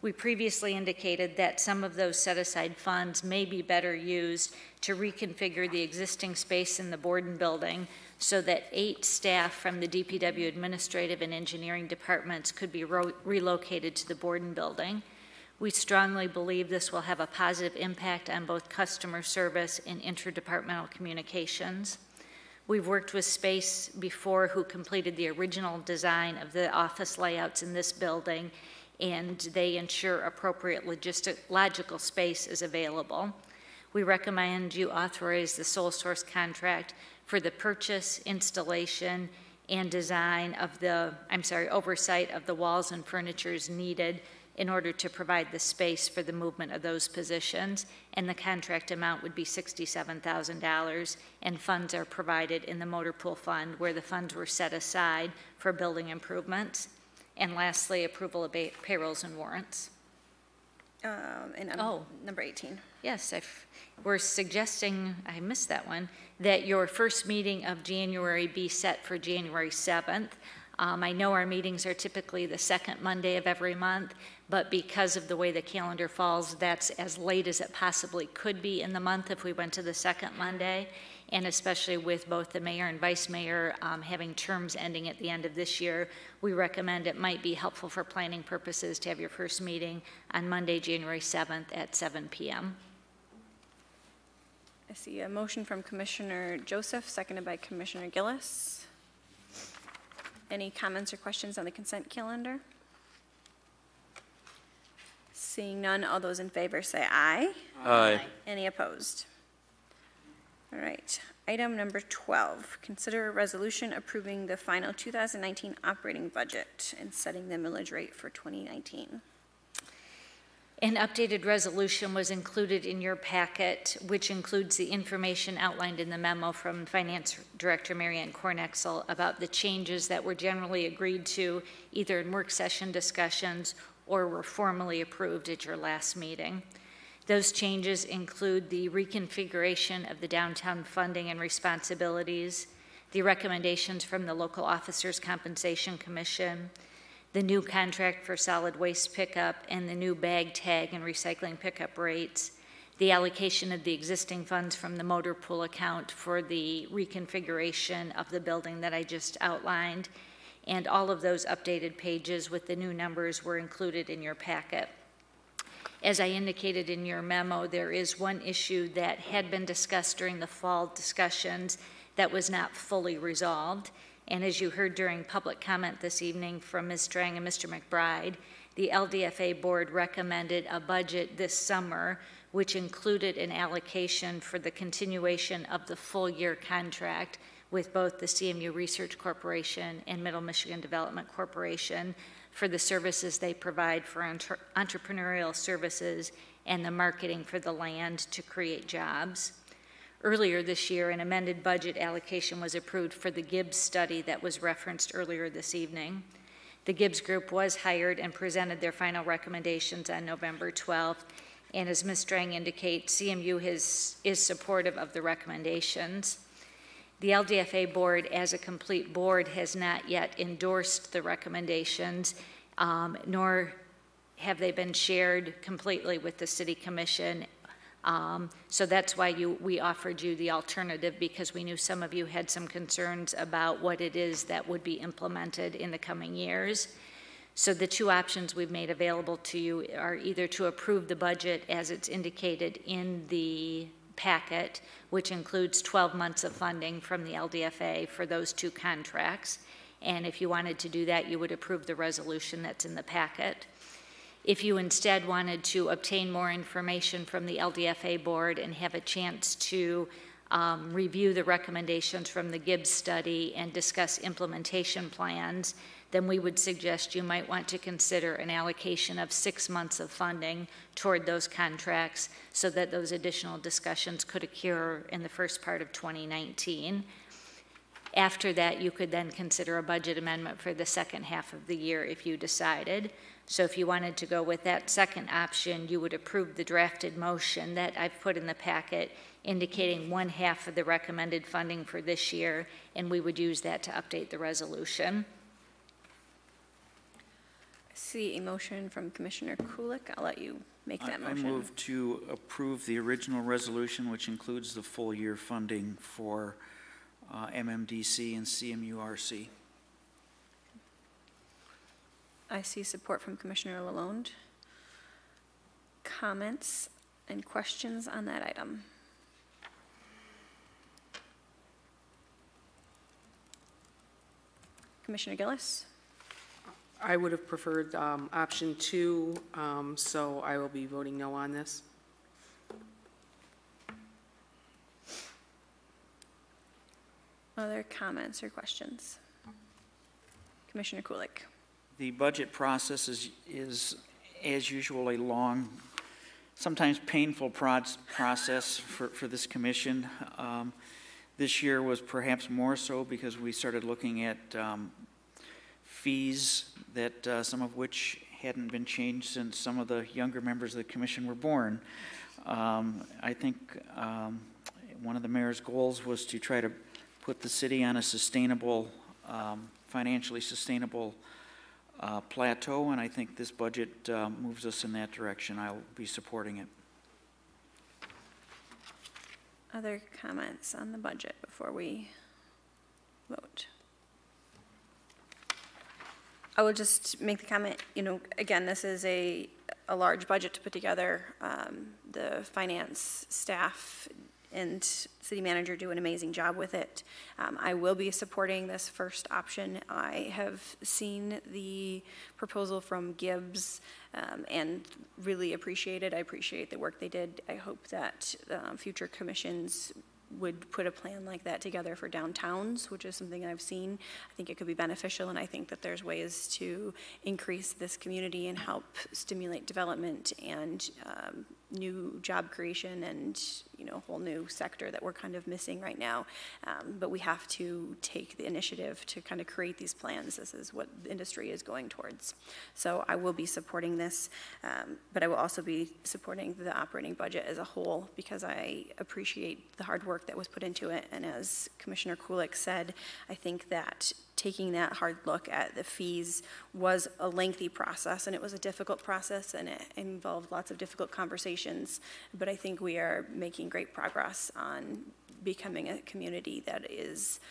We previously indicated that some of those set-aside funds may be better used to reconfigure the existing space in the Borden building so that 8 staff from the DPW administrative and engineering departments could be relocated to the Borden building. We strongly believe this will have a positive impact on both customer service and interdepartmental communications. We've worked with Space before, who completed the original design of the office layouts in this building, and they ensure appropriate logical space is available. We recommend you authorize the sole source contract for the purchase, installation, and design of the, oversight of the walls and furnitures needed in order to provide the space for the movement of those positions, and the contract amount would be $67,000, and funds are provided in the motor pool fund where the funds were set aside for building improvements. And lastly, approval of payrolls and warrants. Number 18. Yes, we're suggesting, I missed that one, that your first meeting of January be set for January 7th. I know our meetings are typically the second Monday of every month, but because of the way the calendar falls, that's as late as it possibly could be in the month if we went to the second Monday, and especially with both the mayor and vice mayor having terms ending at the end of this year, we recommend it might be helpful for planning purposes to have your first meeting on Monday, January 7th at 7 p.m. I see a motion from Commissioner Joseph, seconded by Commissioner Gillis. Any comments or questions on the consent calendar? Seeing none, all those in favor say aye. Aye. Any opposed? All right, item number 12, consider a resolution approving the final 2019 operating budget and setting the millage rate for 2019. An updated resolution was included in your packet, which includes the information outlined in the memo from Finance Director Marianne Kornexel about the changes that were generally agreed to either in work session discussions or were formally approved at your last meeting. Those changes include the reconfiguration of the downtown funding and responsibilities, the recommendations from the Local Officers Compensation Commission, the new contract for solid waste pickup, and the new bag tag and recycling pickup rates, the allocation of the existing funds from the motor pool account for the reconfiguration of the building that I just outlined, and all of those updated pages with the new numbers were included in your packet. As I indicated in your memo, there is one issue that had been discussed during the fall discussions that was not fully resolved. And as you heard during public comment this evening from Ms. Strang and Mr. McBride, the LDFA board recommended a budget this summer which included an allocation for the continuation of the full year contract with both the CMU Research Corporation and Middle Michigan Development Corporation for the services they provide for entrepreneurial services and the marketing for the land to create jobs. Earlier this year, an amended budget allocation was approved for the Gibbs study that was referenced earlier this evening. The Gibbs group was hired and presented their final recommendations on November 12th, and as Ms. Strang indicates, CMU is supportive of the recommendations. The LDFA board, as a complete board, has not yet endorsed the recommendations, nor have they been shared completely with the City Commission. So that's why we offered you the alternative, because we knew some of you had some concerns about what it is that would be implemented in the coming years. So the two options we've made available to you are either to approve the budget as it's indicated in the packet, which includes 12 months of funding from the LDFA for those two contracts. And if you wanted to do that, you would approve the resolution that's in the packet. If you instead wanted to obtain more information from the LDFA board and have a chance to review the recommendations from the Gibbs study and discuss implementation plans, then we would suggest you might want to consider an allocation of 6 months of funding toward those contracts so that those additional discussions could occur in the first part of 2019. After that, you could then consider a budget amendment for the second half of the year if you decided. So if you wanted to go with that second option, you would approve the drafted motion that I've put in the packet indicating 1/2 of the recommended funding for this year, and we would use that to update the resolution. I see a motion from Commissioner Kulik. I'll let you make that motion. I move to approve the original resolution, which includes the full year funding for MMDC and CMURC. I see support from Commissioner Lalonde. Comments and questions on that item? Commissioner Gillis? I would have preferred option 2, so I will be voting no on this. Other comments or questions? Commissioner Kulik? The budget process is as usual, a long, sometimes painful process for this commission. This year was perhaps more so because we started looking at fees that some of which hadn't been changed since some of the younger members of the commission were born. I think one of the mayor's goals was to try to put the city on a sustainable, financially sustainable plateau, and I think this budget moves us in that direction. I'll be supporting it. Other comments on the budget before we vote? I will just make the comment, you know, again, this is a large budget to put together. The finance staff and city manager do an amazing job with it. I will be supporting this first option. I have seen the proposal from Gibbs and really appreciate it. I appreciate the work they did. I hope that future commissions would put a plan like that together for downtowns, which is something I've seen. I think it could be beneficial, and I think that there's ways to increase this community and help stimulate development and new job creation and, you know, a whole new sector that we're kind of missing right now. But we have to take the initiative to kind of create these plans. This is what the industry is going towards. So I will be supporting this, but I will also be supporting the operating budget as a whole because I appreciate the hard work that was put into it. And as Commissioner Kulik said, I think that taking that hard look at the fees was a lengthy process, and it was a difficult process, and it involved lots of difficult conversations, but I think we are making great progress on becoming a community that is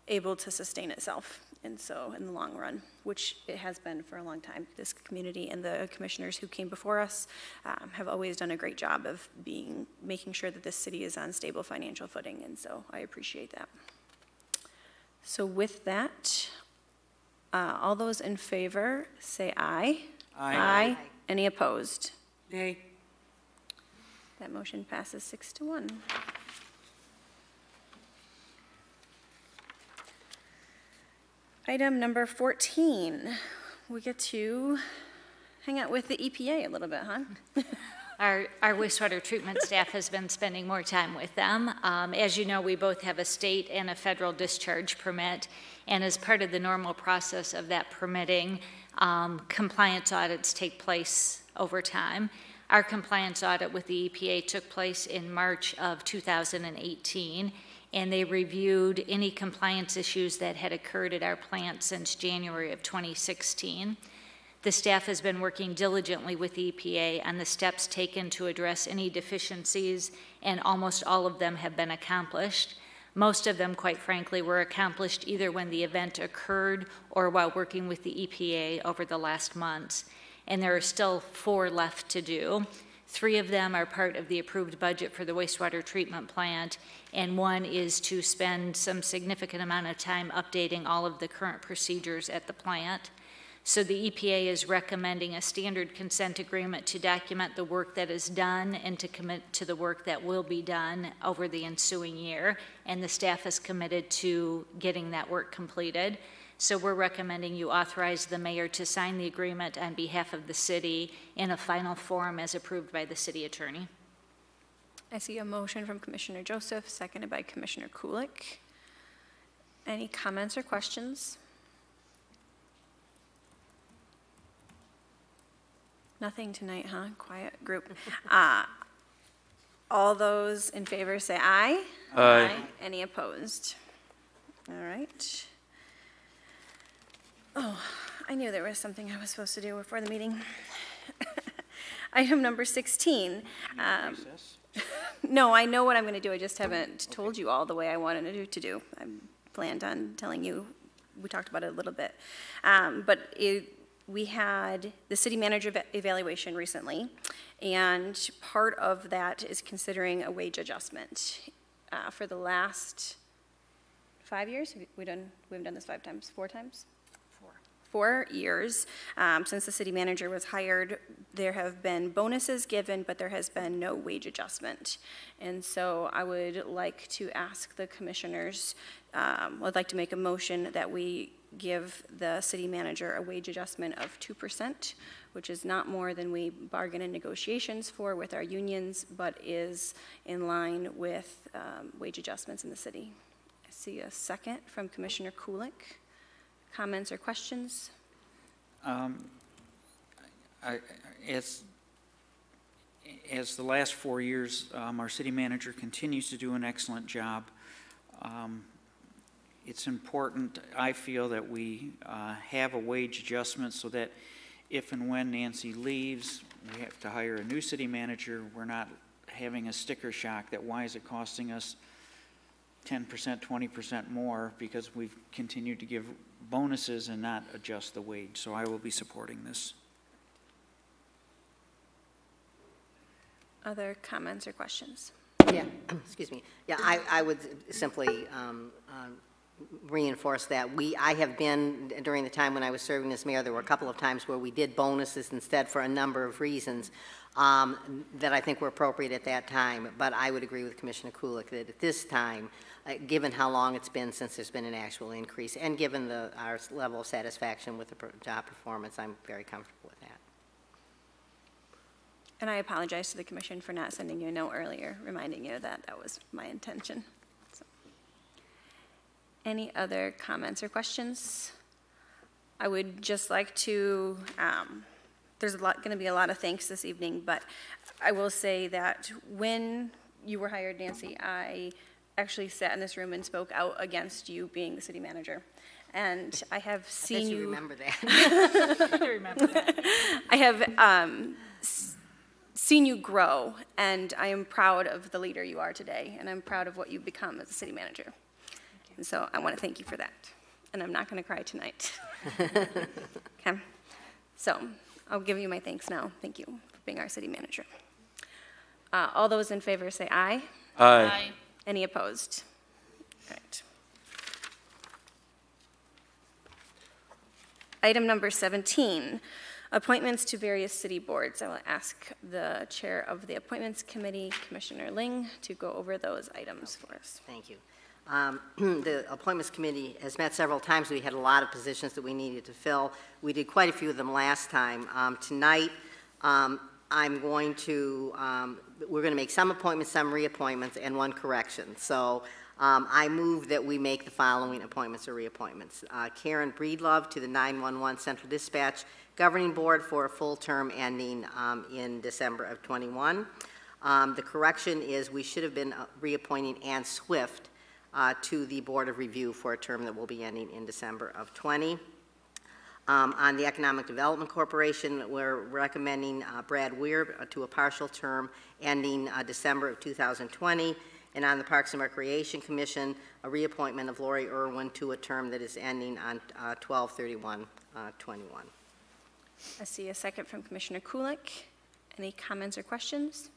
able to sustain itself, and so in the long run, which it has been for a long time. This community and the commissioners who came before us have always done a great job of making sure that this city is on stable financial footing, and so I appreciate that. So with that, all those in favor say aye. Aye. Aye. Any opposed? Nay. That motion passes 6-1. Item number 14. We get to hang out with the EPA a little bit, huh? Our wastewater treatment staff has been spending more time with them. As you know, we both have a state and a federal discharge permit, and as part of the normal process of that permitting, compliance audits take place over time. Our compliance audit with the EPA took place in March of 2018, and they reviewed any compliance issues that had occurred at our plant since January of 2016. The staff has been working diligently with the EPA on the steps taken to address any deficiencies, and almost all of them have been accomplished. Most of them, quite frankly, were accomplished either when the event occurred or while working with the EPA over the last months. And there are still 4 left to do. 3 of them are part of the approved budget for the wastewater treatment plant, and 1 is to spend some significant amount of time updating all of the current procedures at the plant. So the EPA is recommending a standard consent agreement to document the work that is done and to commit to the work that will be done over the ensuing year, and the staff is committed to getting that work completed. So we're recommending you authorize the mayor to sign the agreement on behalf of the city in a final form as approved by the city attorney. I see a motion from Commissioner Joseph, seconded by Commissioner Kulik. Any comments or questions? Nothing tonight, huh? Quiet group. All those in favor say aye. Aye. Any opposed? All right. Oh, I knew there was something I was supposed to do before the meeting. Item number 16. No, I know what I'm going to do. I just haven't told you all the way I wanted to do. I planned on telling you. We talked about it a little bit. We had the city manager evaluation recently, and part of that is considering a wage adjustment. For the last 5 years, we've done this 4 times? 4 years since the city manager was hired. There have been bonuses given, but there has been no wage adjustment. And so I would like to ask the commissioners, I'd like to make a motion that we give the city manager a wage adjustment of 2%, which is not more than we bargain in negotiations for with our unions, but is in line with wage adjustments in the city. I see a second from Commissioner Kulik. Comments or questions? As the last 4 years, our city manager continues to do an excellent job. It's important, I feel, that we have a wage adjustment so that if and when Nancy leaves, we have to hire a new city manager. We're not having a sticker shock that why is it costing us 10%, 20% more, because we've continued to give bonuses and not adjust the wage. So I will be supporting this. Other comments or questions? Yeah, excuse me. Yeah, I would simply reinforce that. I have been, during the time when I was serving as mayor, there were a couple of times where we did bonuses instead for a number of reasons that I think were appropriate at that time. But I would agree with Commissioner Kulik that at this time, given how long it's been since there's been an actual increase, and given our level of satisfaction with the job performance, I'm very comfortable with that. And I apologize to the commission for not sending you a note earlier, reminding you that that was my intention. So. Any other comments or questions? I would just like to, there's going to be a lot of thanks this evening, but I will say that when you were hired, Nancy, I actually sat in this room and spoke out against you being the city manager. And I have seen you. Remember that. I remember that. I have seen you grow, and I am proud of the leader you are today, and I'm proud of what you've become as a city manager. And so I want to thank you for that. And I'm not going to cry tonight. Okay. So I'll give you my thanks now. Thank you for being our city manager. All those in favor say aye. Aye. Any opposed? All right. Item number 17, appointments to various city boards. I will ask the chair of the appointments committee, Commissioner Ling, to go over those items for us. Thank you. The appointments committee has met several times. We had a lot of positions that we needed to fill. We did quite a few of them last time. Tonight, we're going to make some appointments, some reappointments, and one correction. So I move that we make the following appointments or reappointments. Karen Breedlove to the 911 Central Dispatch Governing Board for a full term ending in December of 21. The correction is we should have been reappointing Ann Swift to the Board of Review for a term that will be ending in December of 20. On the Economic Development Corporation, we're recommending Brad Weir to a partial term ending December of 2020. And on the Parks and Recreation Commission, a reappointment of Lori Irwin to a term that is ending on 12/31/21. I see a second from Commissioner Kulik. Any comments or questions?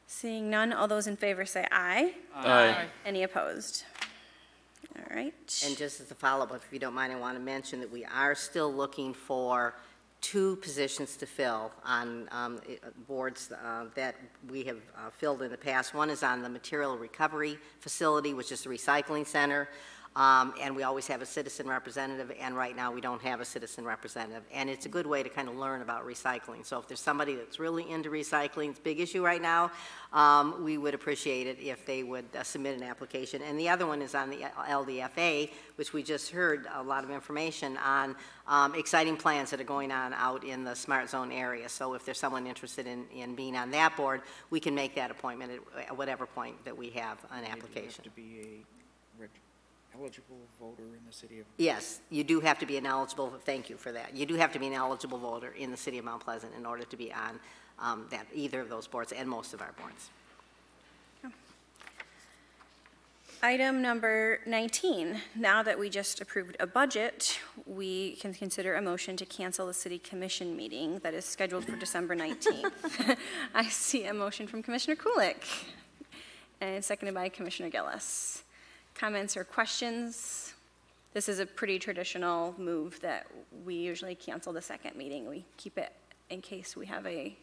Seeing none, all those in favor say aye. Aye. Any opposed? All All right. And just as a follow-up, if you don't mind, I want to mention that we are still looking for 2 positions to fill on boards that we have filled in the past. One is on the Material Recovery Facility, which is the recycling center, and we always have a citizen representative, and right now we don't have a citizen representative. And it's a good way to kind of learn about recycling. So if there's somebody that's really into recycling, it's a big issue right now, we would appreciate it if they would submit an application. And the other one is on the LDFA, which we just heard a lot of information on, exciting plans that are going on out in the Smart Zone area. So if there's someone interested in being on that board, we can make that appointment at whatever point that we have an application. You have to be a eligible voter in the city of... Yes, you do have to be an eligible, thank you for that. You do have to be an eligible voter in the city of Mount Pleasant in order to be on either of those boards and most of our boards. Item number 19, now that we just approved a budget, we can consider a motion to cancel the city commission meeting that is scheduled for December 19th. I see a motion from Commissioner Kulik and seconded by Commissioner Gillis. Comments or questions? This is a pretty traditional move that we usually cancel the second meeting. We keep it in case we have a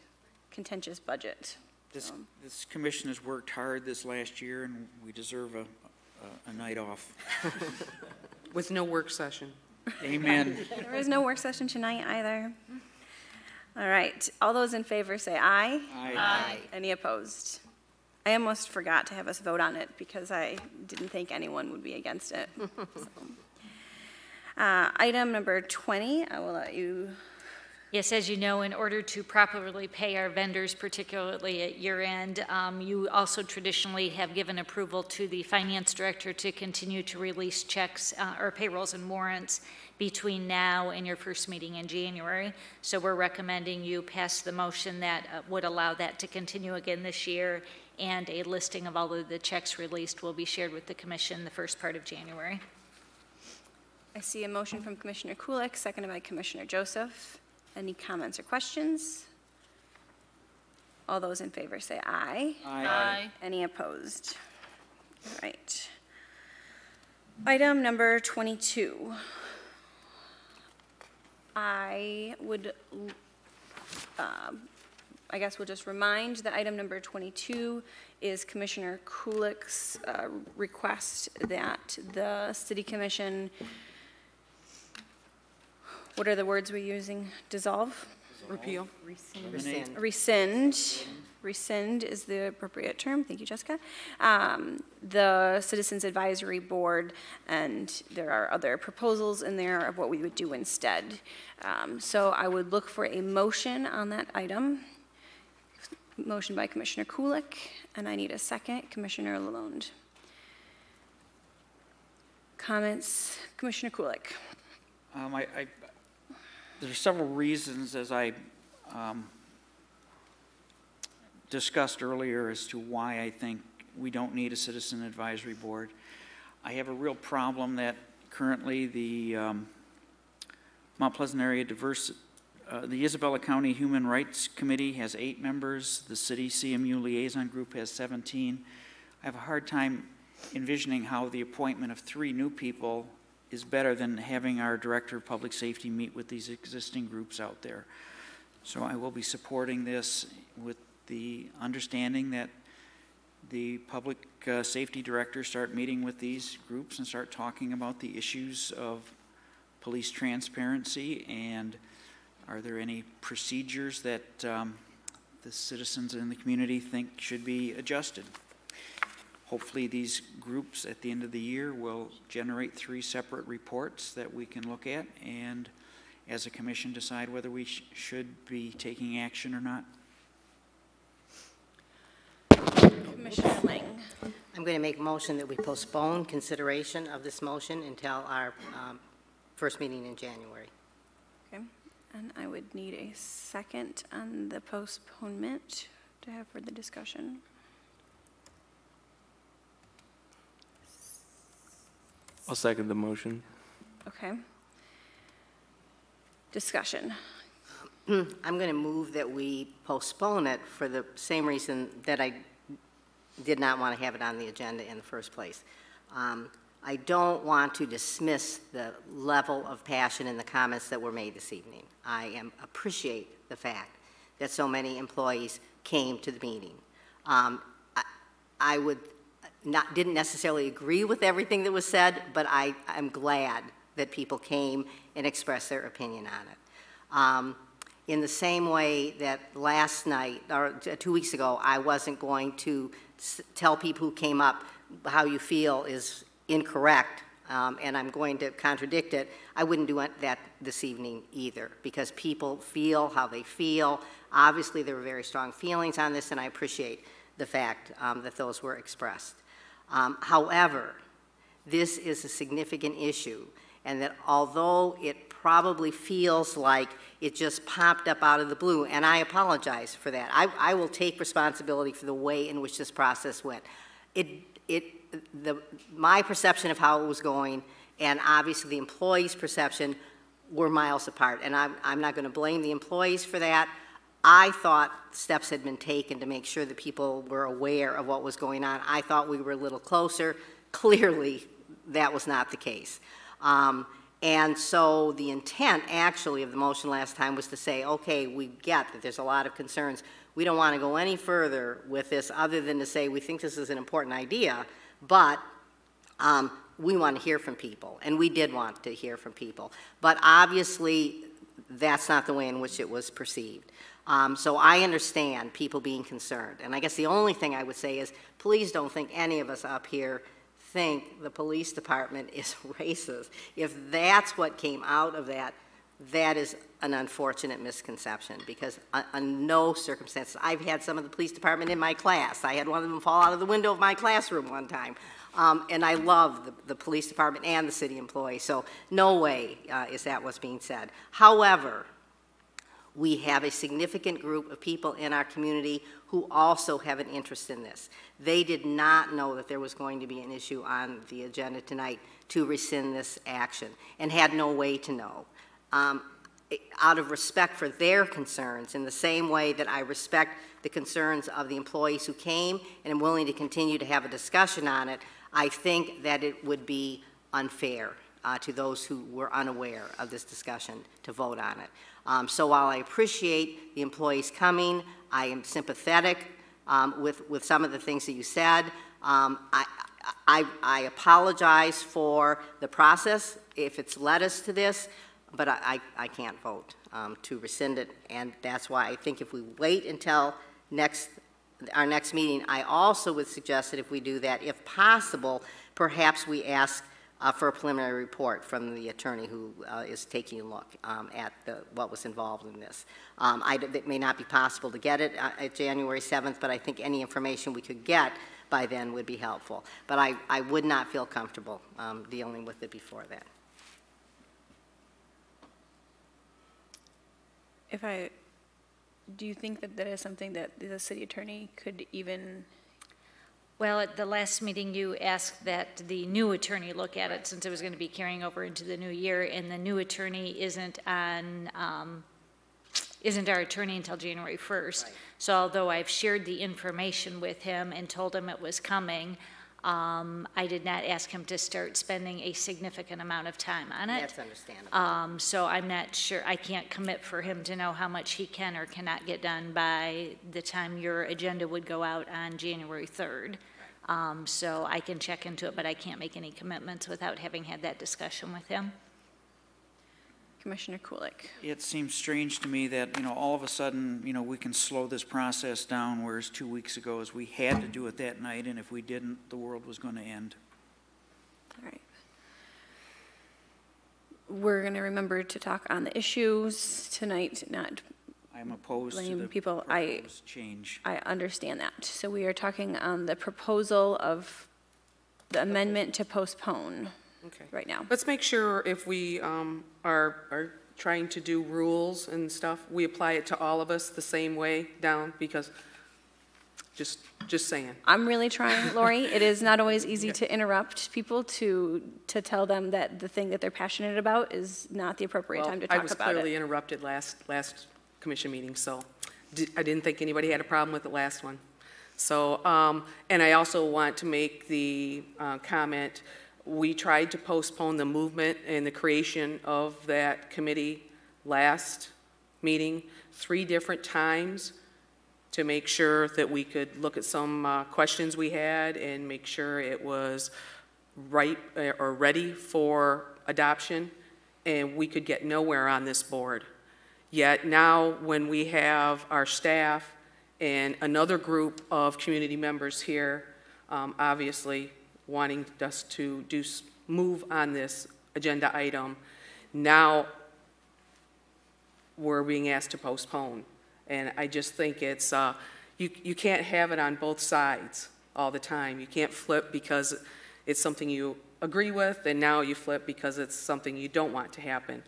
contentious budget. This commission has worked hard this last year, and we deserve a night off. With no work session. Amen. There is no work session tonight either. All right, all those in favor say aye. Aye. Any opposed? I almost forgot to have us vote on it because I didn't think anyone would be against it. So. Item number 20, I will let you. Yes, as you know, in order to properly pay our vendors, particularly at year end, you also traditionally have given approval to the finance director to continue to release checks or payrolls and warrants between now and your first meeting in January. So we're recommending you pass the motion that would allow that to continue again this year, and a listing of all of the checks released will be shared with the commission the first part of January. I see a motion from Commissioner Kulik, seconded by Commissioner Joseph. Any comments or questions? All those in favor say aye. Aye. Any opposed? All right. Item number 22. I guess we'll just remind that item number 22 is Commissioner Kulik's request that the City Commission, what are the words we're using? Dissolve? Repeal? Rescind is the appropriate term. Thank you, Jessica. The Citizens Advisory Board, and there are other proposals in there of what we would do instead. So I would look for a motion on that item. Motion by Commissioner Kulik, and I need a second, Commissioner Lalonde. Comments, Commissioner Kulik. There are several reasons, as I discussed earlier, as to why I think we don't need a citizen advisory board. I have a real problem that currently the Mount Pleasant Area the Isabella County Human Rights Committee has 8 members. The City CMU Liaison Group has 17. I have a hard time envisioning how the appointment of 3 new people is better than having our Director of Public Safety meet with these existing groups out there. So I will be supporting this with the understanding that the Public Safety Directors start meeting with these groups and start talking about the issues of police transparency, and are there any procedures that the citizens in the community think should be adjusted. Hopefully these groups at the end of the year will generate 3 separate reports that we can look at, and as a commission decide whether we should be taking action or not. Commissioner Lang. I'm going to make a motion that we postpone consideration of this motion until our first meeting in January. Okay, and I would need a second on the postponement to have further discussion. I'll second the motion. Okay. Discussion. I'm going to move that we postpone it for the same reason that I did not want to have it on the agenda in the first place. I don't want to dismiss the level of passion in the comments that were made this evening. I appreciate the fact that so many employees came to the meeting. I didn't necessarily agree with everything that was said, but I'm glad that people came and expressed their opinion on it. In the same way that last night, or 2 weeks ago, I wasn't going to tell people who came up how you feel is incorrect, and I'm going to contradict it, I wouldn't do that this evening either, because people feel how they feel. Obviously, there were very strong feelings on this, and I appreciate the fact that those were expressed. However, this is a significant issue, and that although it probably feels like it just popped up out of the blue, and I apologize for that. I will take responsibility for the way in which this process went. My perception of how it was going, and obviously the employees' perception, were miles apart, and I'm not going to blame the employees for that. I thought steps had been taken to make sure that people were aware of what was going on. I thought we were a little closer. Clearly, that was not the case. And so the intent, actually, of the motion last time was to say, okay, we get that there's a lot of concerns. We don't want to go any further with this other than to say we think this is an important idea, but we want to hear from people, and we did want to hear from people. But obviously, that's not the way in which it was perceived. So I understand people being concerned. And I guess the only thing I would say is, please don't think any of us up here think the police department is racist. If that's what came out of that, that is an unfortunate misconception, because on no circumstances, I've had some of the police department in my class. I had one of them fall out of the window of my classroom one time. And I love the police department and the city employees, so no way is that what's being said. However, we have a significant group of people in our community who also have an interest in this. They did not know that there was going to be an issue on the agenda tonight to rescind this action, and had no way to know. Out of respect for their concerns, in the same way that I respect the concerns of the employees who came and am willing to continue to have a discussion on it, I think that it would be unfair to those who were unaware of this discussion to vote on it. So while I appreciate the employees coming, I am sympathetic with some of the things that you said. I apologize for the process if it's led us to this, but I can't vote to rescind it, and that's why I think if we wait until our next meeting, I also would suggest that if we do that, if possible, perhaps we ask for a preliminary report from the attorney who is taking a look at what was involved in this. It may not be possible to get it at January 7th, but I think any information we could get by then would be helpful. But I would not feel comfortable dealing with it before that. Do you think that that is something that the city attorney could even? Well, at the last meeting, you asked that the new attorney look at it, since it was going to be carrying over into the new year, and the new attorney isn't our attorney until January 1st. Right. So although I've shared the information with him and told him it was coming, I did not ask him to start spending a significant amount of time on it. That's understandable. So I'm not sure, I can't commit for him to know how much he can or cannot get done by the time your agenda would go out on January 3rd. So I can check into it, but I can't make any commitments without having had that discussion with him. Commissioner Kulik. It seems strange to me that, all of a sudden, we can slow this process down, whereas 2 weeks ago we had to do it that night, and if we didn't, the world was going to end. All right. We're going to remember to talk on the issues tonight, not I'm opposed to blame the people. proposed change. I understand that. So we are talking on the proposal of the amendment to postpone. Okay. Right now. Let's make sure if we are trying to do rules and stuff, we apply it to all of us the same way down, because just saying. I'm really trying, Lori. It is not always easy to interrupt people to tell them that the thing that they're passionate about is not the appropriate time to talk about it. I was clearly interrupted last commission meeting, so I didn't think anybody had a problem with the last one. So, and I also want to make the comment, We tried to postpone the movement and the creation of that committee last meeting 3 different times to make sure that we could look at some questions we had and make sure it was right or ready for adoption, and we could get nowhere on this board. Yet now, when we have our staff and another group of community members here, obviously wanting us to move on this agenda item, now we're being asked to postpone. And I just think it's, you can't have it on both sides all the time. You can't flip because it's something you agree with, and now you flip because it's something you don't want to happen.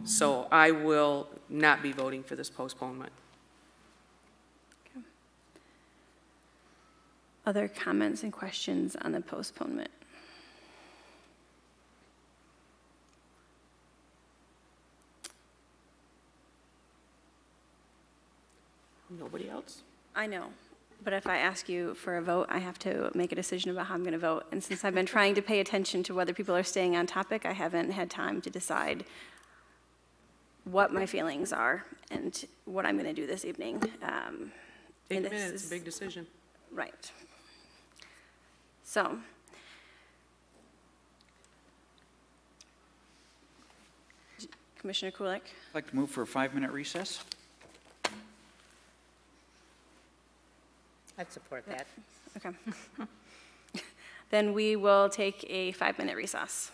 So I will not be voting for this postponement. Okay. Other comments and questions on the postponement? Nobody else? I know, but if I ask you for a vote, I have to make a decision about how I'm going to vote. And since I've been trying to pay attention to whether people are staying on topic, I haven't had time to decide what my feelings are and what I'm going to do this evening. 8 minutes, a big decision. Right. So, Commissioner Kulik? I'd like to move for a 5-minute recess. I'd support that. Okay. Then we will take a 5-minute recess.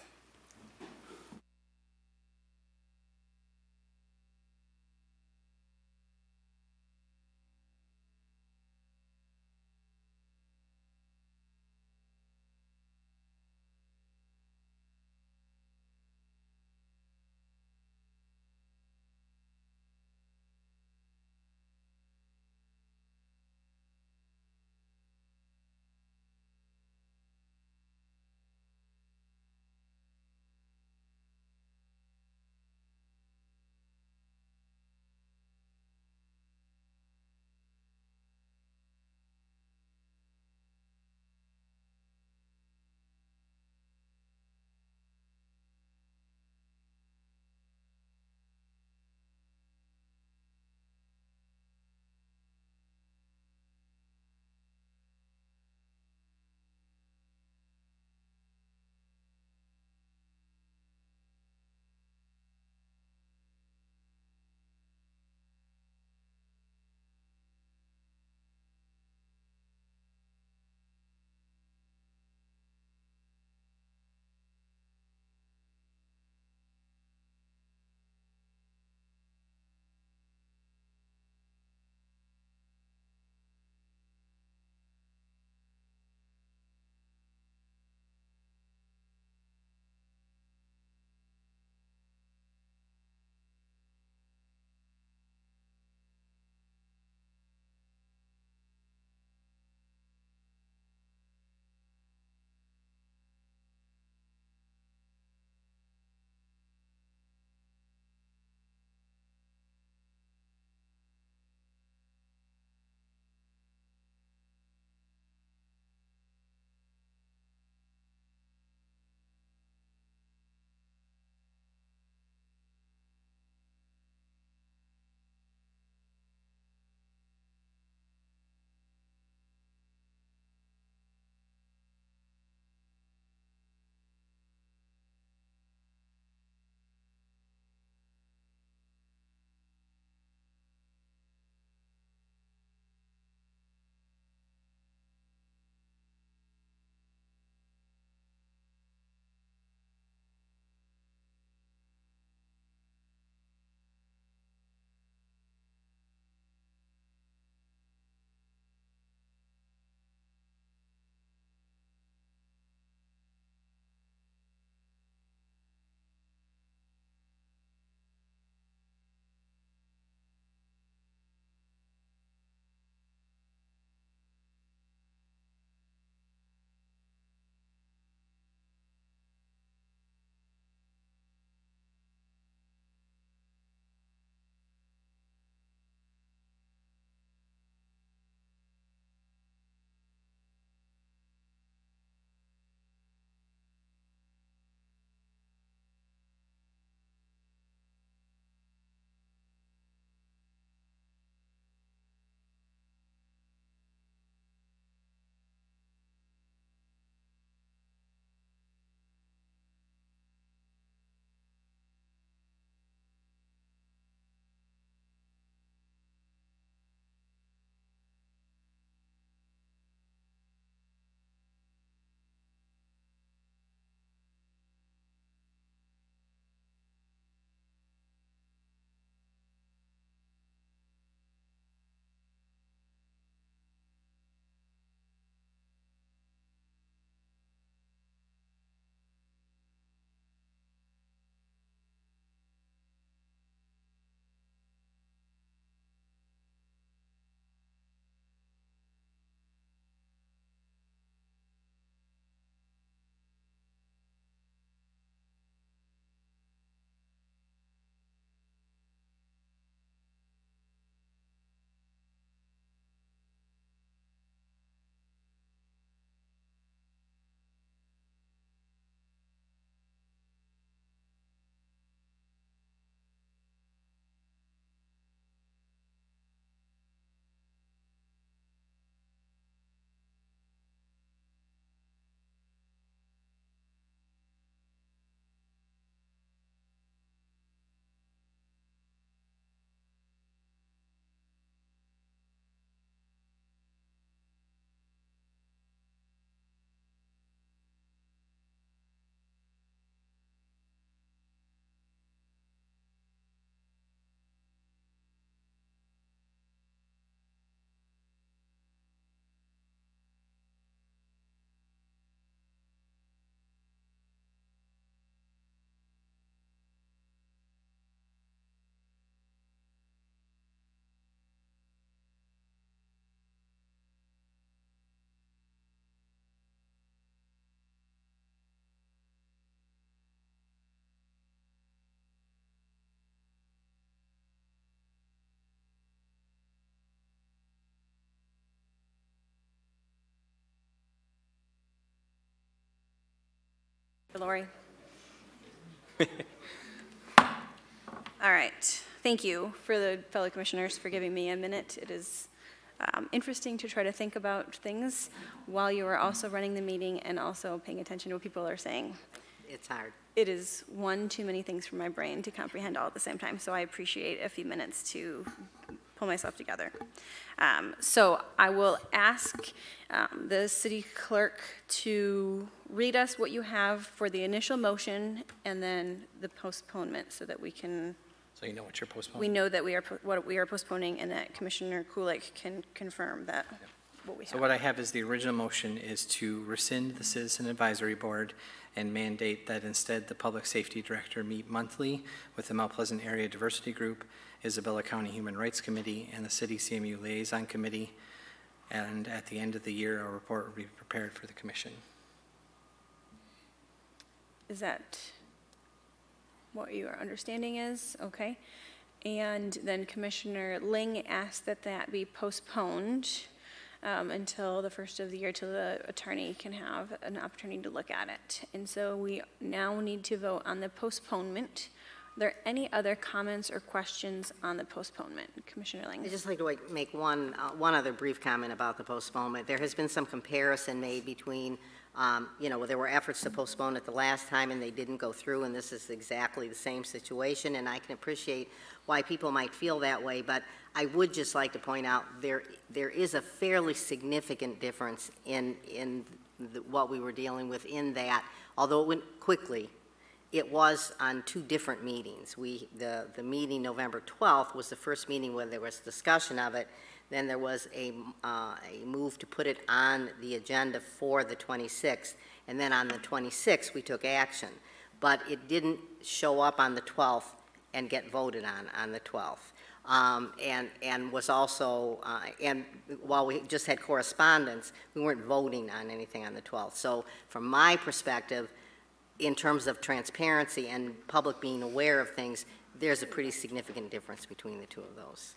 Lori. All right. Thank you for the fellow commissioners for giving me a minute. It is interesting to try to think about things while you are also running the meeting and also paying attention to what people are saying. It's hard. It is one too many things for my brain to comprehend all at the same time, so I appreciate a few minutes to pull myself together. So I will ask the city clerk to read us what you have for the initial motion and then the postponement so that we can, So you know what you're postponing? we know that what we are postponing and that Commissioner Kulik can confirm that what we have. So what I have is the original motion is to rescind the Citizen Advisory Board and mandate that instead the Public Safety Director meet monthly with the Mount Pleasant Area Diversity Group, Isabella County Human Rights Committee, and the City CMU Liaison Committee. And at the end of the year, a report will be prepared for the commission. Is that what your understanding is? Okay. And then Commissioner Ling asked that that be postponed until the first of the year, till the attorney can have an opportunity to look at it. And so we now need to vote on the postponement. Are there any other comments or questions on the postponement? Commissioner Ling. I'd just like to make one other brief comment about the postponement. There has been some comparison made between, there were efforts to postpone it the last time and they didn't go through, and this is exactly the same situation, and I can appreciate why people might feel that way, but I would just like to point out there is a fairly significant difference in what we were dealing with in that, although it went quickly, it was on two different meetings. The meeting November 12th was the first meeting where there was discussion of it. Then there was a move to put it on the agenda for the 26th. And then on the 26th, we took action. But it didn't show up on the 12th and get voted on the 12th. And was also, and while we just had correspondence, we weren't voting on anything on the 12th. So from my perspective, in terms of transparency and public being aware of things, there's a pretty significant difference between the two of those.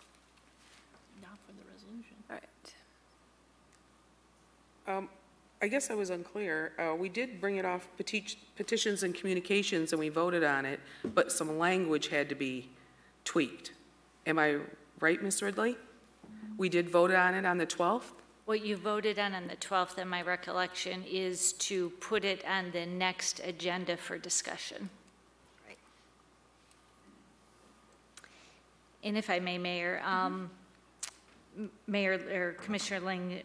Not for the resolution. All right. I guess I was unclear. We did bring it off petitions and communications and we voted on it, but some language had to be tweaked. Am I right, Ms. Ridley? We did vote on it on the 12th? What you voted on the 12th, in my recollection, is to put it on the next agenda for discussion. Right. And if I may, Mayor, Commissioner Ling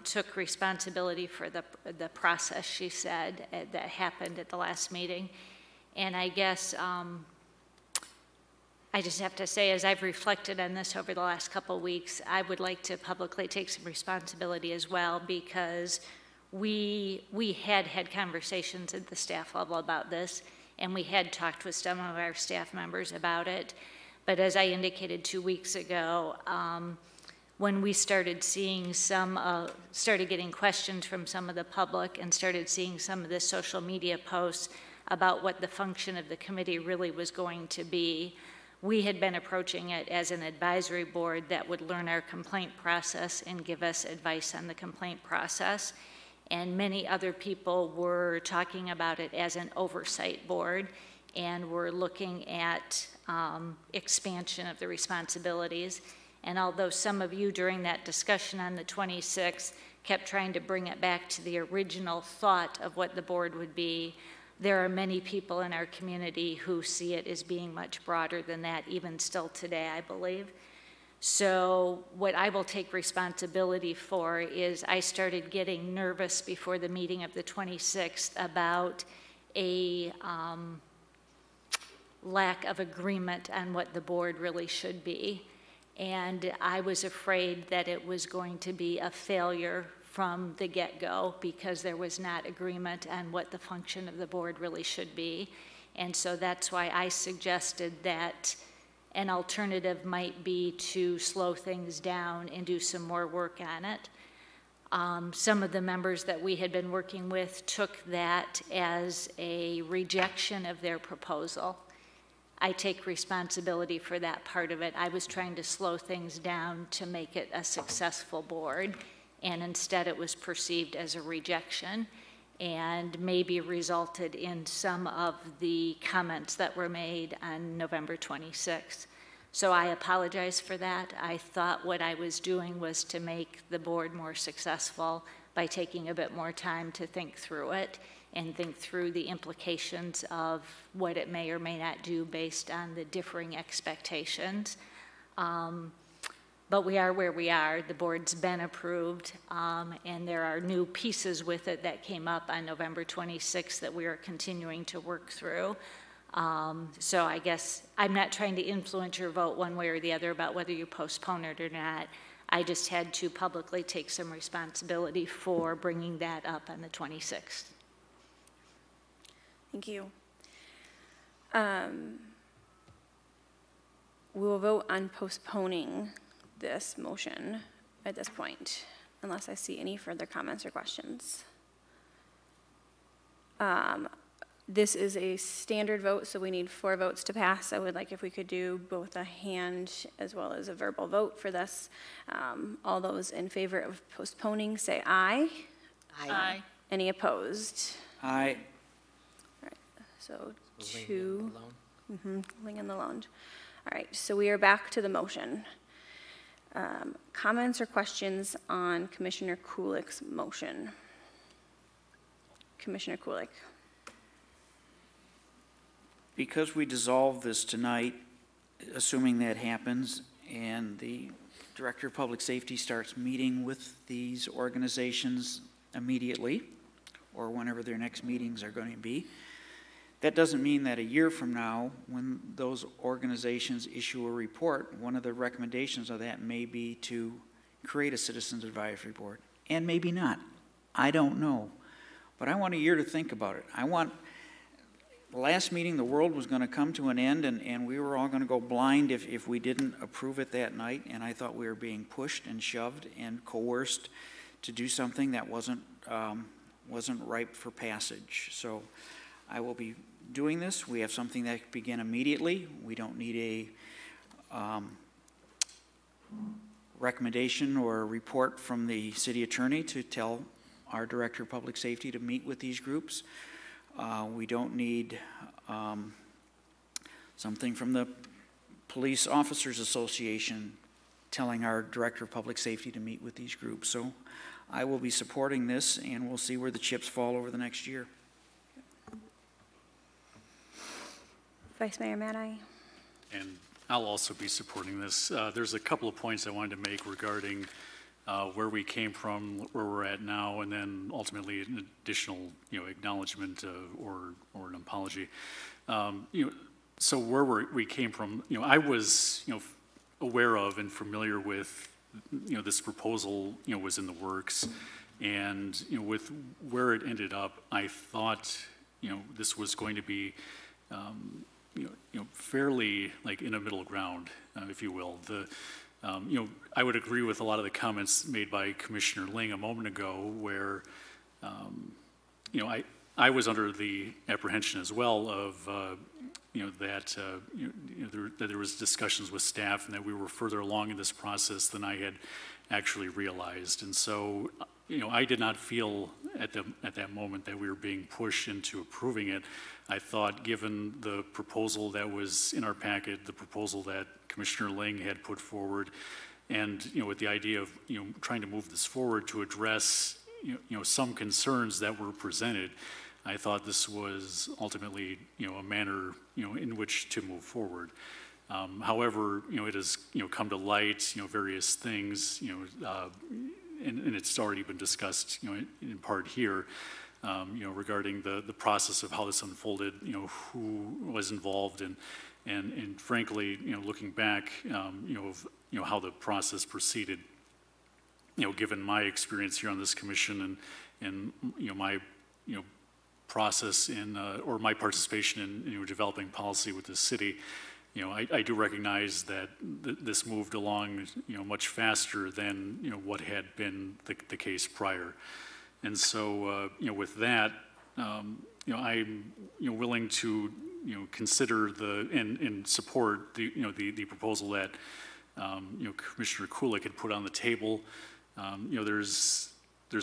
took responsibility for the process, she said, that happened at the last meeting. And I guess I just have to say, as I've reflected on this over the last couple of weeks, I would like to publicly take some responsibility as well, because we had conversations at the staff level about this, and we had talked with some of our staff members about it. But as I indicated 2 weeks ago, when we started seeing started getting questions from some of the public and started seeing some of the social media posts about what the function of the committee really was going to be, we had been approaching it as an advisory board that would learn our complaint process and give us advice on the complaint process. And many other people were talking about it as an oversight board, and were looking at expansion of the responsibilities. And although some of you during that discussion on the 26th kept trying to bring it back to the original thought of what the board would be, there are many people in our community who see it as being much broader than that, even still today, I believe. So what I will take responsibility for is I started getting nervous before the meeting of the 26th about a lack of agreement on what the board really should be. And I was afraid that it was going to be a failure from the get-go, because there was not agreement on what the function of the board really should be. And so that's why I suggested that an alternative might be to slow things down and do some more work on it. Some of the members that we had been working with took that as a rejection of their proposal. I take responsibility for that part of it. I was trying to slow things down to make it a successful board, and instead it was perceived as a rejection. and maybe resulted in some of the comments that were made on November 26th. So I apologize for that. I thought what I was doing was to make the board more successful by taking a bit more time to think through it and think through the implications of what it may or may not do based on the differing expectations. But we are where we are. The board's been approved, and there are new pieces with it that came up on November 26th that we are continuing to work through. So I guess I'm not trying to influence your vote one way or the other about whether you postpone it or not. I just had to publicly take some responsibility for bringing that up on the 26th. Thank you. We will vote on postponing this motion at this point, unless I see any further comments or questions. This is a standard vote, so we need 4 votes to pass. I would like if we could do both a hand as well as a verbal vote for this. All those in favor of postponing, say aye. Aye. Any opposed? Aye. All right, so 2. Ling and Lalonde. All right, so we are back to the motion. Comments or questions on Commissioner Kulik's motion? Commissioner Kulik. Because we dissolve this tonight, assuming that happens, and the Director of Public Safety starts meeting with these organizations immediately, or whenever their next meetings are going to be, that doesn't mean that a year from now, when those organizations issue a report, one of the recommendations of that may be to create a Citizens Advisory Board, and maybe not. I don't know. But I want a year to think about it. The last meeting, the world was going to come to an end, and we were all going to go blind if we didn't approve it that night, and I thought we were being pushed and shoved and coerced to do something that wasn't ripe for passage. So I will be doing this. We have something that can begin immediately. We don't need a recommendation or a report from the city attorney to tell our Director of Public Safety to meet with these groups. We don't need something from the Police Officers Association telling our Director of Public Safety to meet with these groups. So I will be supporting this, and we'll see where the chips fall over the next year. Vice Mayor Mattei. And I'll also be supporting this. There's a couple of points I wanted to make regarding where we came from, where we're at now, and then ultimately an additional, acknowledgement or an apology. So where we came from, I was, aware of and familiar with, this proposal, was in the works, and with where it ended up, I thought, this was going to be, fairly like in a middle ground, if you will. I would agree with a lot of the comments made by Commissioner Ling a moment ago, where, I was under the apprehension as well of, that there was discussions with staff and that we were further along in this process than I had actually realized. And so, I did not feel at that moment that we were being pushed into approving it. I thought, given the proposal that was in our packet, the proposal that Commissioner Ling had put forward, and with the idea of trying to move this forward to address some concerns that were presented, I thought this was ultimately a manner in which to move forward. However, it has come to light various things and it's already been discussed in part here. Regarding the process of how this unfolded, who was involved, and frankly, looking back, of how the process proceeded, given my experience here on this commission and my process in or my participation in developing policy with the city, I do recognize that this moved along much faster than what had been the case prior. And so, with that, I'm willing to consider and support the proposal that Commissioner Kulik had put on the table. There's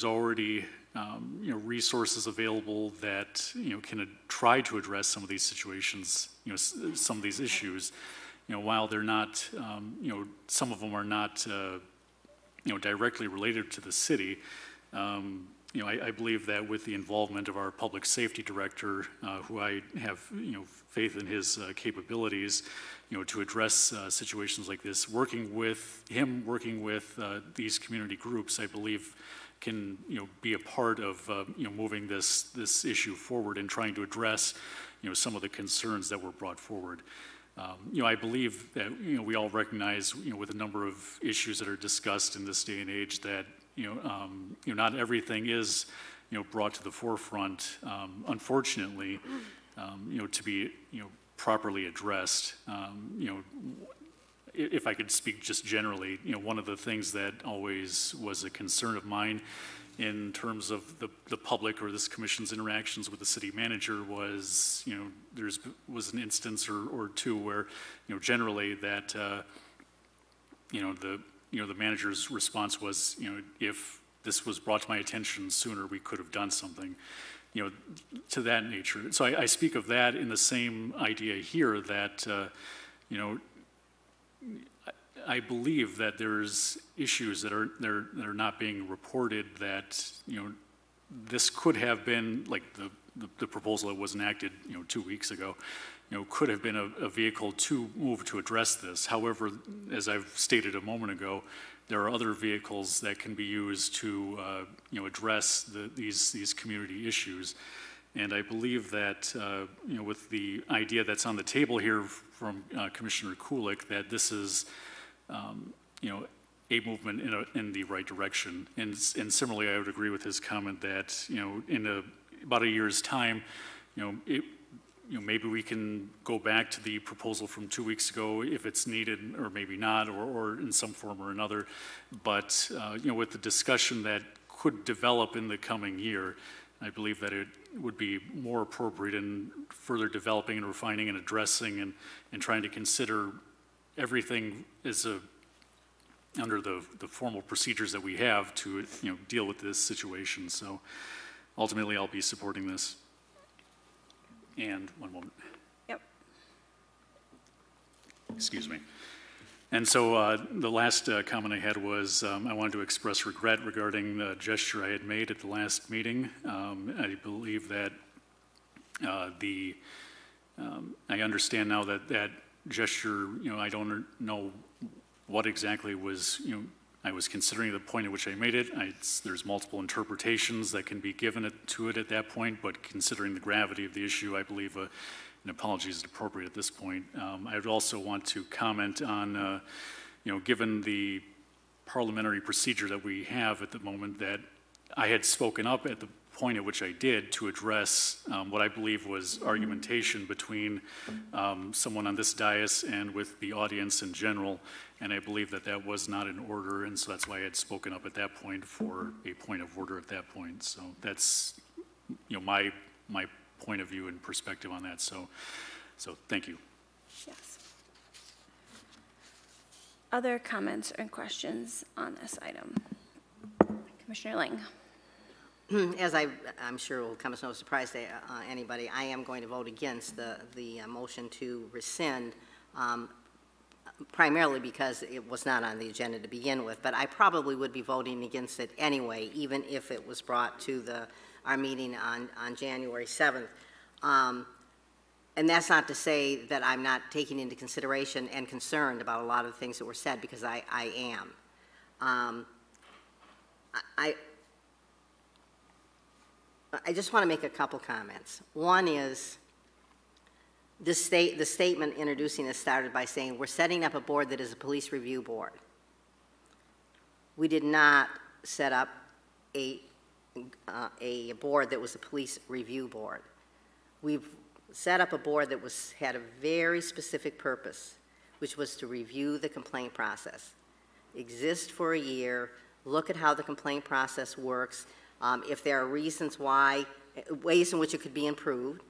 already resources available that, can try to address some of these situations, some of these issues. While they're not, some of them are not, directly related to the city. I believe that with the involvement of our public safety director, who I have, faith in his capabilities, to address situations like this, working with these community groups, I believe can, be a part of, moving this issue forward and trying to address, some of the concerns that were brought forward. I believe that, we all recognize, with a number of issues that are discussed in this day and age that, not everything is, brought to the forefront, unfortunately, to be, properly addressed. If I could speak just generally, one of the things that always was a concern of mine in terms of the public or this commission's interactions with the city manager was, was an instance or two where, generally that, the manager's response was, if this was brought to my attention sooner, we could have done something, to that nature. So I speak of that in the same idea here that, I believe that there's issues that are not being reported that, this could have been, like the proposal that was enacted, 2 weeks ago, could have been a vehicle to move to address this. However, as I've stated a moment ago, there are other vehicles that can be used to, address these community issues. And I believe that, with the idea that's on the table here from Commissioner Kulik, that this is, a movement in the right direction. And similarly, I would agree with his comment that, in about a year's time, maybe we can go back to the proposal from 2 weeks ago if it's needed, or maybe not, or in some form or another. But, with the discussion that could develop in the coming year, I believe that it would be more appropriate in further developing and refining and addressing and trying to consider everything as under the formal procedures that we have to, deal with this situation. So ultimately, I'll be supporting this. And one moment. Yep. Excuse me. And so the last comment I had was I wanted to express regret regarding the gesture I had made at the last meeting. I believe that I understand now that gesture, I don't know what exactly was, I was considering the point at which I made it. There's multiple interpretations that can be given to it at that point, but considering the gravity of the issue, I believe an apology is appropriate at this point. I would also want to comment on, given the parliamentary procedure that we have at the moment, that I had spoken up at the point at which I did to address what I believe was argumentation between someone on this dais and with the audience in general, and I believe that that was not in order, and so that's why I had spoken up at that point for a point of order at that point. So that's, my point of view and perspective on that. So thank you. Yes. Other comments and questions on this item? Commissioner Ling. As I'm sure will come as no surprise to anybody, I am going to vote against the motion to rescind, primarily because it was not on the agenda to begin with, but I probably would be voting against it anyway, even if it was brought to our meeting on January 7th. And that's not to say that I'm not taking into consideration and concerned about a lot of the things that were said, because I am. I just want to make a couple comments. One is the statement introducing this started by saying we're setting up a board that is a police review board. We did not set up a board that was a police review board. We've set up a board that had a very specific purpose, which was to review the complaint process, exist for a year, look at how the complaint process works, if there are reasons why, ways in which it could be improved,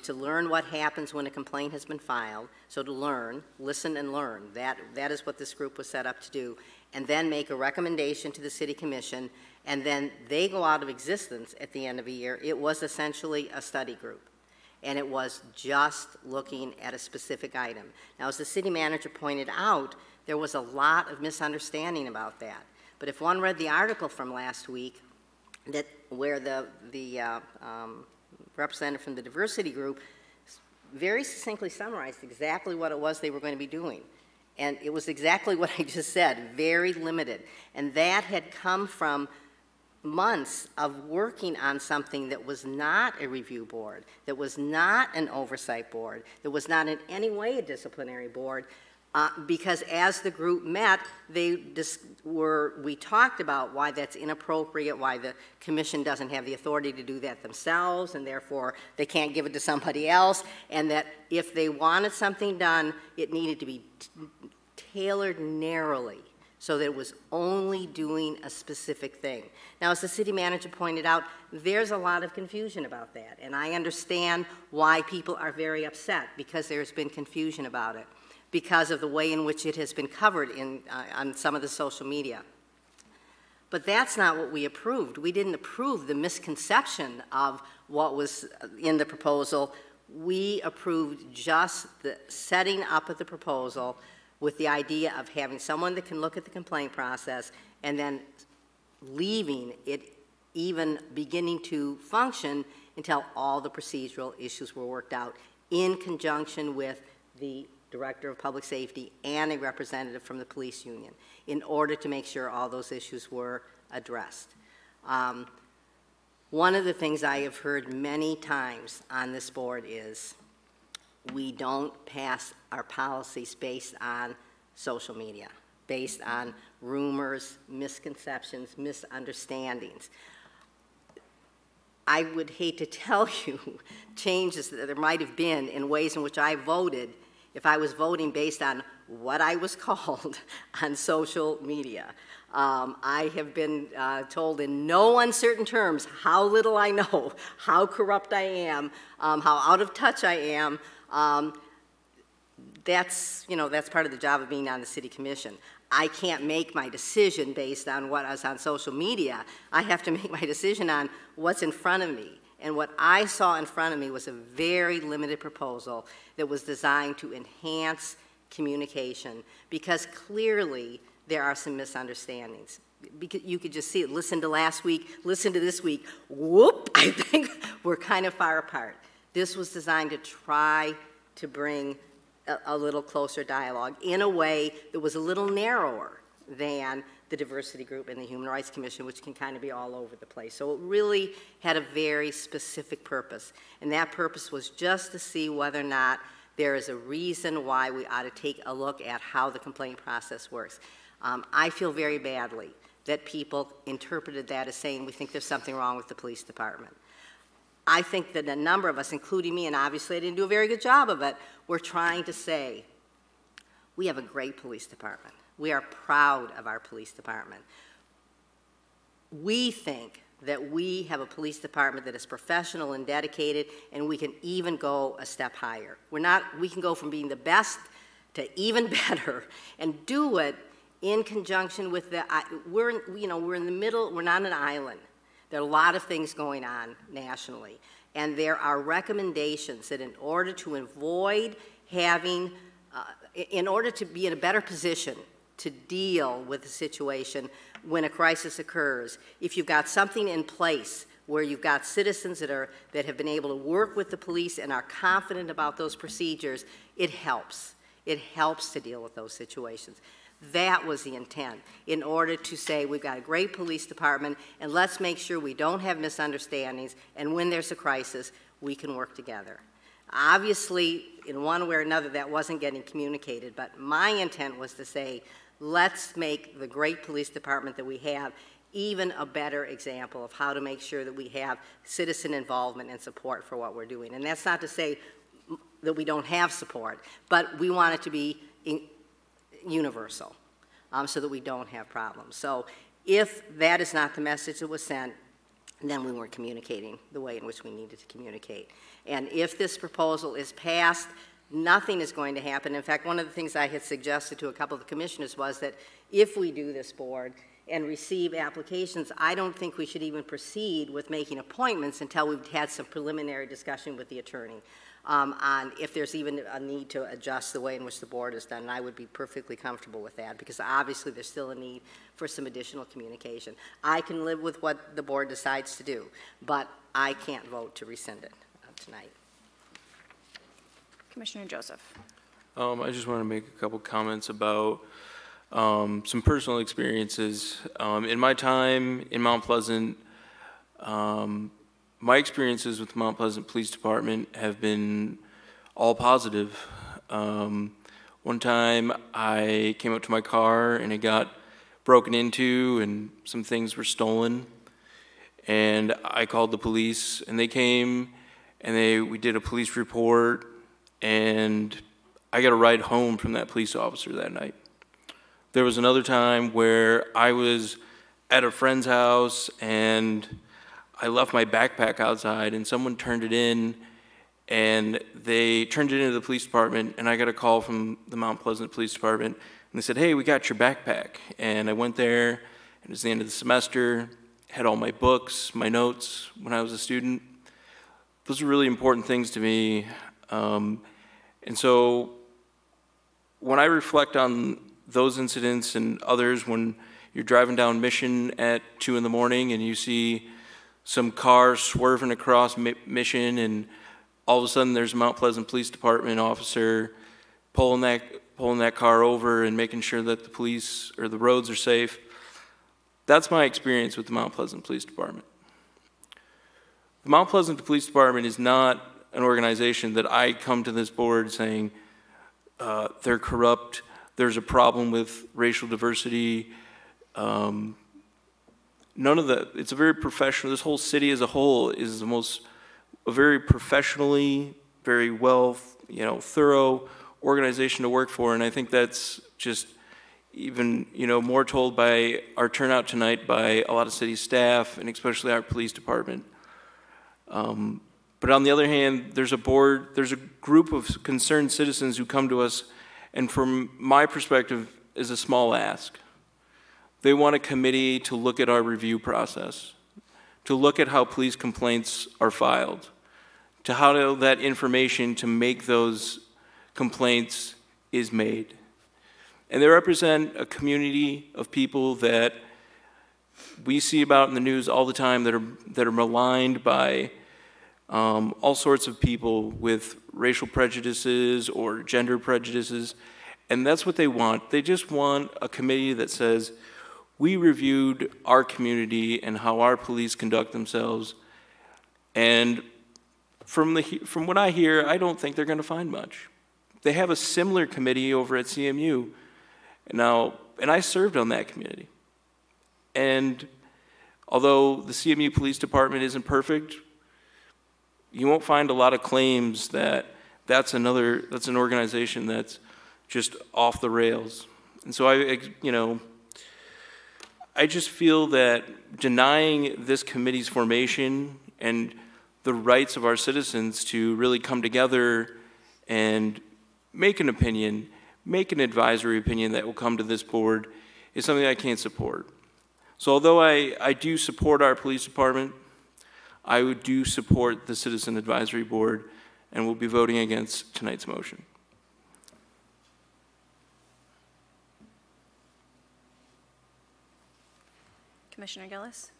to learn what happens when a complaint has been filed, so to learn, listen and learn. That is what this group was set up to do, and then make a recommendation to the City Commission and then they go out of existence at the end of a year, it was essentially a study group. And it was just looking at a specific item. Now, as the city manager pointed out, there was a lot of misunderstanding about that. But if one read the article from last week, where the representative from the diversity group very succinctly summarized exactly what it was they were going to be doing. And it was exactly what I just said, very limited. And that had come from months of working on something that was not a review board, that was not an oversight board, that was not in any way a disciplinary board, because as the group met, we talked about why that's inappropriate, why the commission doesn't have the authority to do that themselves, and therefore they can't give it to somebody else, and that if they wanted something done, it needed to be tailored narrowly, so that it was only doing a specific thing. Now, as the city manager pointed out, there's a lot of confusion about that, and I understand why people are very upset, because there's been confusion about it, because of the way in which it has been covered on some of the social media. But that's not what we approved. We didn't approve the misconception of what was in the proposal. We approved just the setting up of the proposal with the idea of having someone that can look at the complaint process and then leaving it even beginning to function until all the procedural issues were worked out in conjunction with the Director of Public Safety and a representative from the police union in order to make sure all those issues were addressed. One of the things I have heard many times on this board is we don't pass our policies based on social media, based on rumors, misconceptions, misunderstandings. I would hate to tell you changes that there might have been in ways in which I voted if I was voting based on what I was called on social media. I have been told in no uncertain terms how little I know, how corrupt I am, how out of touch I am. That's part of the job of being on the city commission. I can't make my decision based on what is on social media. I have to make my decision on what's in front of me. And what I saw in front of me was a very limited proposal that was designed to enhance communication, because clearly there are some misunderstandings. Because you could just see it. Listen to last week, listen to this week. Whoop, I think we're kind of far apart. This was designed to try to bring a little closer dialogue in a way that was a little narrower than the diversity group and the Human Rights Commission, which can kind of be all over the place. So it really had a very specific purpose, and that purpose was just to see whether or not there is a reason why we ought to take a look at how the complaint process works. I feel very badly that people interpreted that as saying we think there's something wrong with the police department. I think that a number of us, including me, and obviously I didn't do a very good job of it, were trying to say we have a great police department. We are proud of our police department. We think that we have a police department that is professional and dedicated, and we can even go a step higher. We can go from being the best to even better, and do it in conjunction with we're in the middle, we're not an island. There are a lot of things going on nationally, and there are recommendations that in order to avoid having, in order to be in a better position to deal with the situation when a crisis occurs, if you've got something in place where you've got citizens that have been able to work with the police and are confident about those procedures, it helps. It helps to deal with those situations. That was the intent, in order to say we've got a great police department and let's make sure we don't have misunderstandings, and when there's a crisis, we can work together. Obviously, in one way or another, that wasn't getting communicated, but my intent was to say, let's make the great police department that we have even a better example of how to make sure that we have citizen involvement and support for what we're doing. And that's not to say that we don't have support, but we want it to be universal, so that we don't have problems. So if that is not the message that was sent, then we weren't communicating the way in which we needed to communicate. And if this proposal is passed, nothing is going to happen. In fact, one of the things I had suggested to a couple of the commissioners was that if we do this board, and receive applications, I don't think we should even proceed with making appointments until we've had some preliminary discussion with the attorney on if there's even a need to adjust the way in which the board is done. And I would be perfectly comfortable with that, because obviously there's still a need for some additional communication. I can live with what the board decides to do, but I can't vote to rescind it tonight. Commissioner Joseph. I just want to make a couple comments about some personal experiences. In my time in Mount Pleasant, my experiences with the Mount Pleasant Police Department have been all positive. One time I came up to my car and it got broken into and some things were stolen. And I called the police and they came and we did a police report, and I got a ride home from that police officer that night. There was another time where I was at a friend's house and I left my backpack outside and someone turned it in, and they turned it into the police department, and I got a call from the Mount Pleasant Police Department and they said, "Hey, we got your backpack." And I went there, and it was the end of the semester, had all my books, my notes when I was a student. Those are really important things to me. And so when I reflect on those incidents and others, when you're driving down Mission at 2 in the morning and you see some cars swerving across Mission, and all of a sudden there's a Mount Pleasant Police Department officer pulling that car over and making sure that the police or the roads are safe. That's my experience with the Mount Pleasant Police Department. The Mount Pleasant Police Department is not an organization that I come to this board saying they're corrupt, there's a problem with racial diversity. None of that. It's a very professional, this whole city as a whole is a very professionally, very well, thorough organization to work for. And I think that's just even, more told by our turnout tonight by a lot of city staff and especially our police department. But on the other hand, there's a group of concerned citizens who come to us, and from my perspective, is a small ask. They want a committee to look at our review process, to look at how police complaints are filed, to how that information to make those complaints is made. And they represent a community of people that we see about in the news all the time that are maligned by all sorts of people with racial prejudices or gender prejudices, and that's what they want. They just want a committee that says, we reviewed our community and how our police conduct themselves, and from what I hear, I don't think they're going to find much. They have a similar committee over at CMU now, and I served on that committee. And although the CMU Police Department isn't perfect, you won't find a lot of claims that that's an organization that's just off the rails. And so I just feel that denying this committee's formation and the rights of our citizens to really come together and make an opinion, make an advisory opinion that will come to this board is something I can't support. So although I do support our police department, I do support the Citizen Advisory Board and will be voting against tonight's motion. Commissioner Gillis.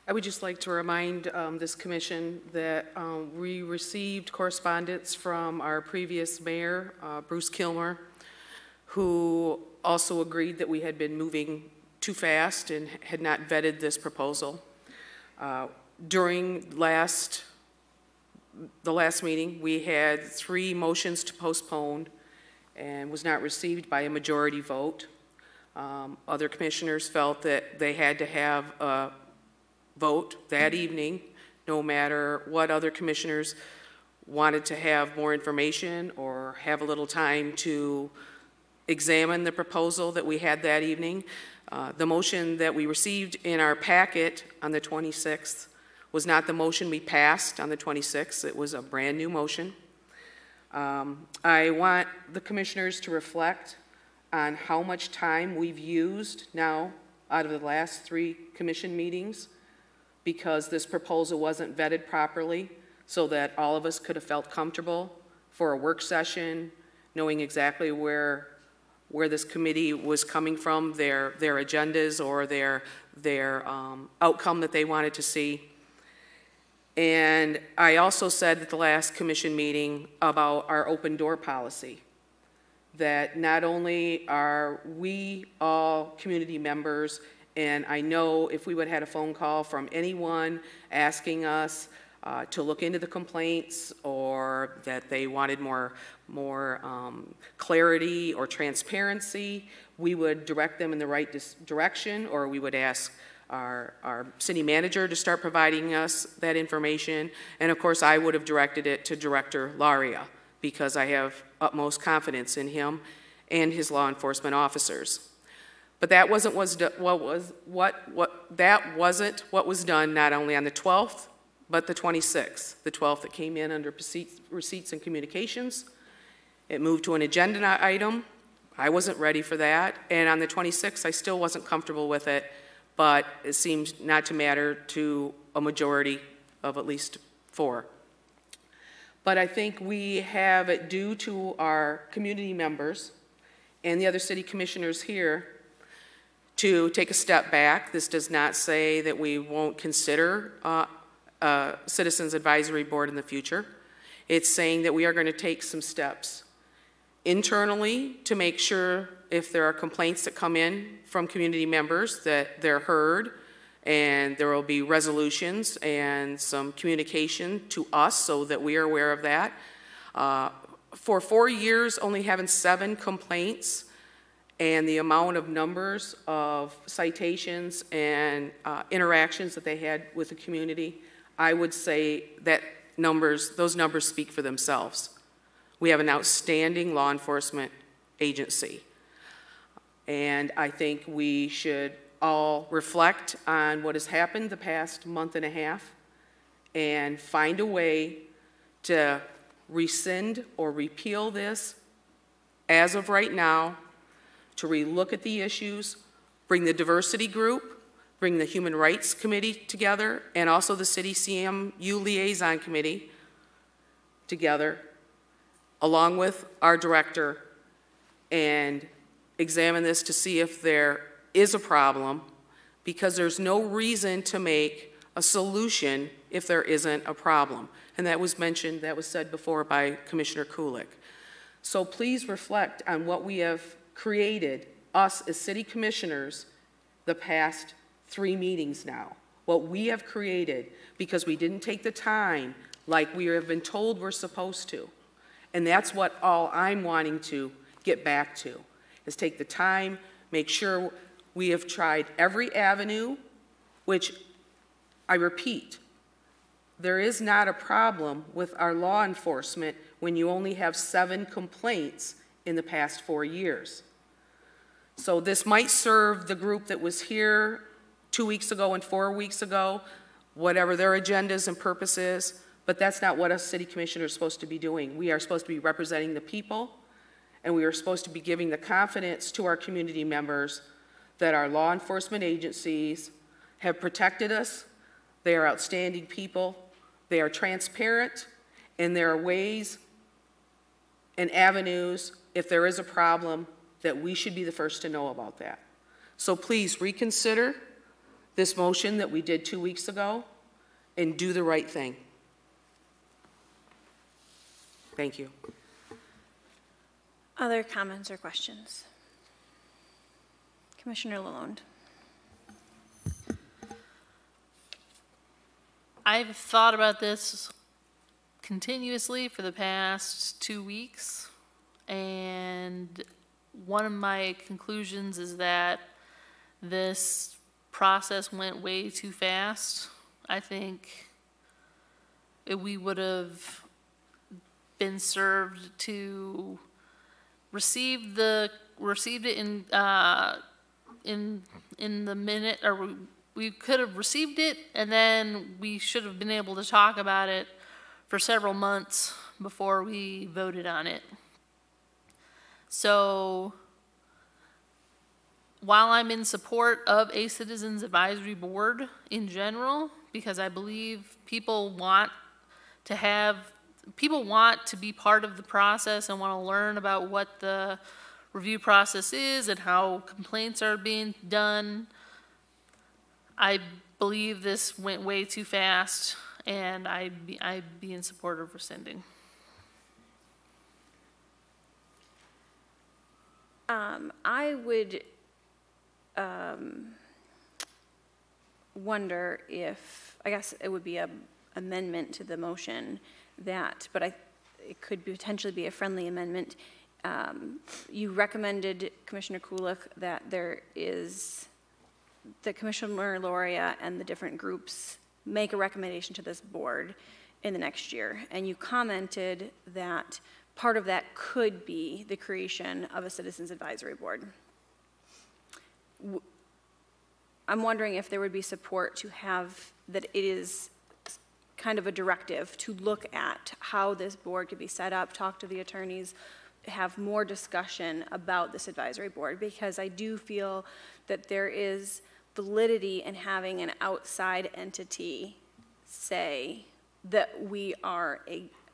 I would just like to remind this commission that we received correspondence from our previous mayor, Bruce Kilmer, who also agreed that we had been moving too fast and had not vetted this proposal. During the last meeting, we had 3 motions to postpone and was not received by a majority vote. Other commissioners felt that they had to have a vote that evening, no matter what other commissioners wanted to have more information or have a little time to examine the proposal that we had that evening. The motion that we received in our packet on the 26th was not the motion we passed on the 26th. It was a brand new motion. I want the commissioners to reflect on how much time we've used now out of the last 3 commission meetings because this proposal wasn't vetted properly so that all of us could have felt comfortable for a work session, knowing exactly where this committee was coming from, their agendas or their outcome that they wanted to see. And I also said at the last commission meeting about our open door policy, that not only are we all community members, and I know if we would have had a phone call from anyone asking us to look into the complaints or that they wanted more clarity or transparency, we would direct them in the right direction, or we would ask our city manager to start providing us that information. And of course, I would have directed it to Director Laria because I have utmost confidence in him and his law enforcement officers. But that wasn't what was done not only on the 12th, but the 26th. The 12th it came in under receipts and communications. It moved to an agenda item. I wasn't ready for that. And on the 26th, I still wasn't comfortable with it, but it seemed not to matter to a majority of at least 4. But I think we have it due to our community members and the other city commissioners here to take a step back. This does not say that we won't consider a Citizens Advisory Board in the future. It's saying that we are going to take some steps internally to make sure if there are complaints that come in from community members that they're heard, and there will be resolutions and some communication to us so that we are aware of that. For 4 years, only having 7 complaints and the amount of numbers of citations and interactions that they had with the community, I would say that those numbers speak for themselves. We have an outstanding law enforcement agency. And I think we should all reflect on what has happened the past month and a half and find a way to rescind or repeal this as of right now, to relook at the issues, bring the diversity group, bring the Human Rights Committee together, and also the City CMU Liaison Committee together, along with our director, and examine this to see if there is a problem, because there's no reason to make a solution if there isn't a problem. And that was mentioned, that was said before by Commissioner Kulik. So please reflect on what we have created, us as city commissioners, the past 3 meetings now. What we have created because we didn't take the time like we have been told we're supposed to. And that's what all I'm wanting to get back to, is take the time, make sure we have tried every avenue, which I repeat, there is not a problem with our law enforcement when you only have 7 complaints in the past 4 years. So this might serve the group that was here 2 weeks ago and 4 weeks ago, whatever their agendas and purposes, but that's not what us city commissioners are supposed to be doing. We are supposed to be representing the people, and we are supposed to be giving the confidence to our community members that our law enforcement agencies have protected us. They are outstanding people. They are transparent, and there are ways and avenues, if there is a problem, that we should be the first to know about that. So please reconsider this motion that we did 2 weeks ago and do the right thing. Thank you. Other comments or questions? Commissioner Lalonde. I've thought about this continuously for the past 2 weeks, and one of my conclusions is that this process went way too fast. I think we would have been served to receive it in the minute, or we could have received it, and then we should have been able to talk about it for several months before we voted on it. So while I'm in support of a Citizens Advisory Board in general, because I believe people want to be part of the process and want to learn about what the review process is and how complaints are being done, I believe this went way too fast, and I'd be in support of rescinding. I would wonder if, I guess it would be a amendment to the motion that, but it could potentially be a friendly amendment. You recommended, Commissioner Kulik, that the Commissioner Lauria and the different groups make a recommendation to this board in the next year. And you commented that part of that could be the creation of a Citizens Advisory Board. I'm wondering if there would be support to have that it is kind of a directive to look at how this board could be set up, talk to the attorneys, have more discussion about this advisory board, because I do feel that there is validity in having an outside entity say that we are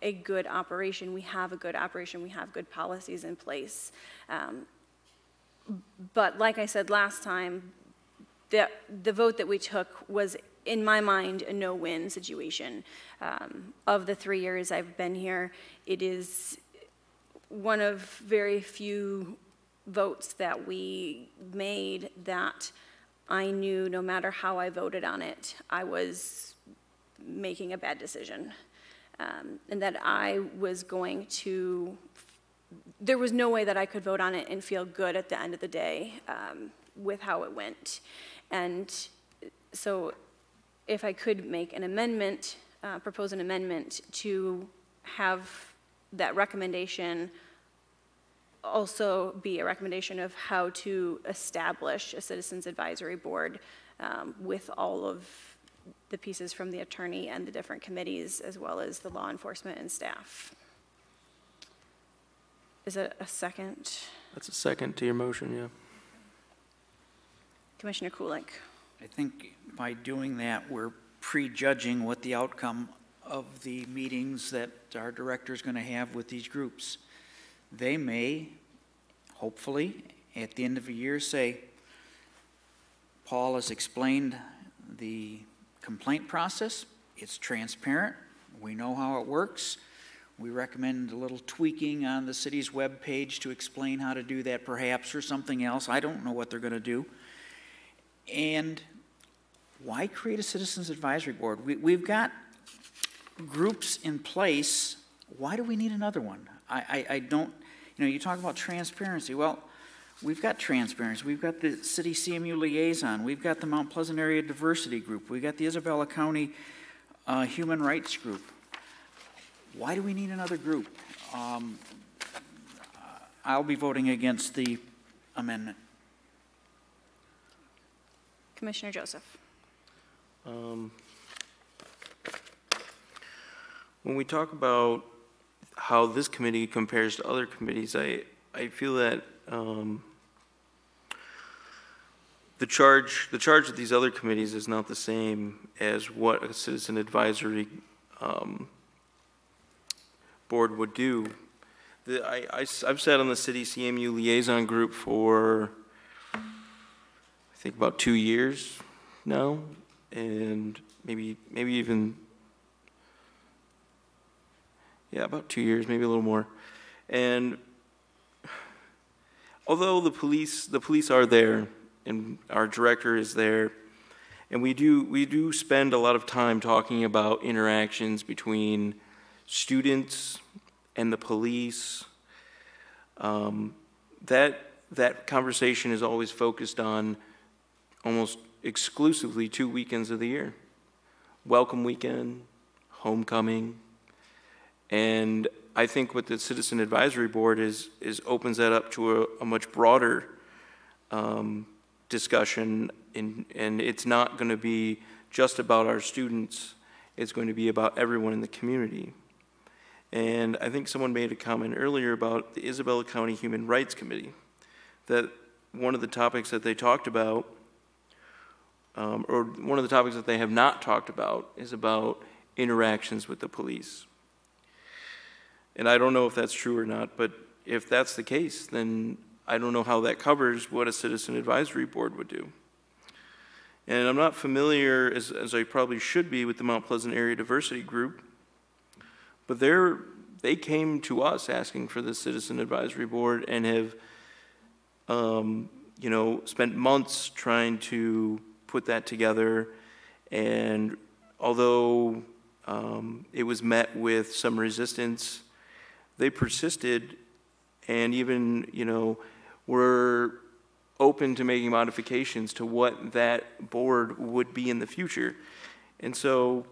a good operation, we have a good operation, we have good policies in place. But like I said last time, the vote that we took was, in my mind, a no-win situation. Of the 3 years I've been here, it is one of very few votes that we made that I knew no matter how I voted on it, I was making a bad decision. And that I was going to, there was no way that I could vote on it and feel good at the end of the day with how it went. And so if I could make an amendment, propose an amendment to have that recommendation also be a recommendation of how to establish a Citizens Advisory Board with all of the pieces from the attorney and the different committees, as well as the law enforcement and staff. Is it a second? That's a second to your motion, yeah. Commissioner Kulik. I think by doing that, we're prejudging what the outcome of the meetings that our director is going to have with these groups. They may, hopefully, at the end of a year say, Paul has explained the complaint process. It's transparent. We know how it works. We recommend a little tweaking on the city's webpage to explain how to do that, perhaps, or something else. I don't know what they're going to do. And why create a Citizens Advisory Board? We've got groups in place. Why do we need another one? I don't, you talk about transparency. Well, we've got transparency. We've got the City CMU Liaison. We've got the Mount Pleasant Area Diversity Group. We've got the Isabella County Human Rights Group. Why do we need another group? I'll be voting against the amendment. Commissioner Joseph. When we talk about how this committee compares to other committees, I feel that the charge of these other committees is not the same as what a Citizen Advisory Board would do. I've sat on the City CMU Liaison Group for, I think, about 2 years now, and maybe even, yeah, about 2 years, maybe a little more. And although the police are there, and our director is there, and we do spend a lot of time talking about interactions between students and the police, that conversation is always focused on almost exclusively 2 weekends of the year: Welcome Weekend, Homecoming. And I think what the Citizen Advisory Board is opens that up to a much broader discussion, and it's not going to be just about our students. It's going to be about everyone in the community. And I think someone made a comment earlier about the Isabella County Human Rights Committee, that one of the topics that they talked about, or one of the topics that they have not talked about, is about interactions with the police. And I don't know if that's true or not, but if that's the case, then I don't know how that covers what a citizen advisory board would do. And I'm not familiar, as I probably should be, with the Mount Pleasant Area Diversity Group, but they came to us asking for the citizen advisory board and have, you know, spent months trying to put that together. And although it was met with some resistance, they persisted and even, you know, were open to making modifications to what that board would be in the future. And so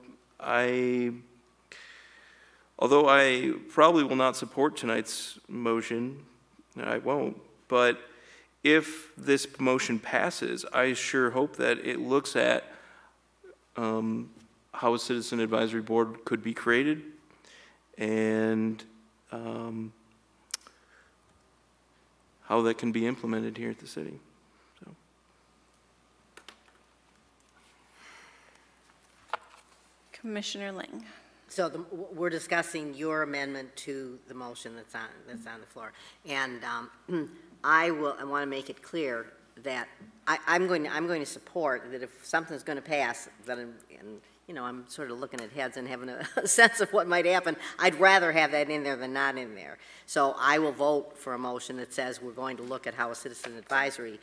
although I probably will not support tonight's motion, I won't, but if this motion passes, I sure hope that it looks at how a citizen advisory board could be created and how that can be implemented here at the city. So. Commissioner Ling. So we're discussing your amendment to the motion that's on the floor, and I want to make it clear that I'm going to support that if something's going to pass, then you know, I'm sort of looking at heads and having a sense of what might happen. I'd rather have that in there than not in there. So I will vote for a motion that says we're going to look at how a citizen advisory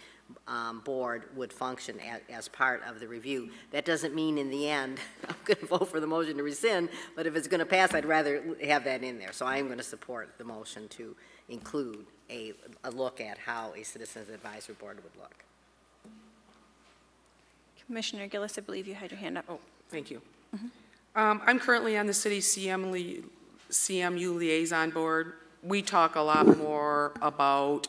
board would function as part of the review. That doesn't mean in the end I'm going to vote for the motion to rescind, but if it's going to pass, I'd rather have that in there. So I am going to support the motion to include a look at how a citizens advisory board would look. Commissioner Gillis, I believe you had your hand up. Oh, thank you. I'm currently on the city's CMU liaison board. We talk a lot more about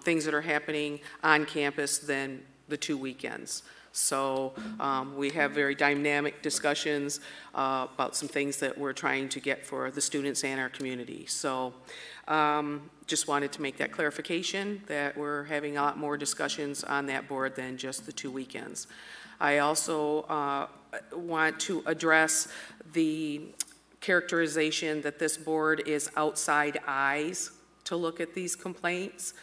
things that are happening on campus than the 2 weekends. So we have very dynamic discussions about some things that we're trying to get for the students and our community. So just wanted to make that clarification that we're having a lot more discussions on that board than just the 2 weekends. I also want to address the characterization that this board is outside eyes to look at these complaints.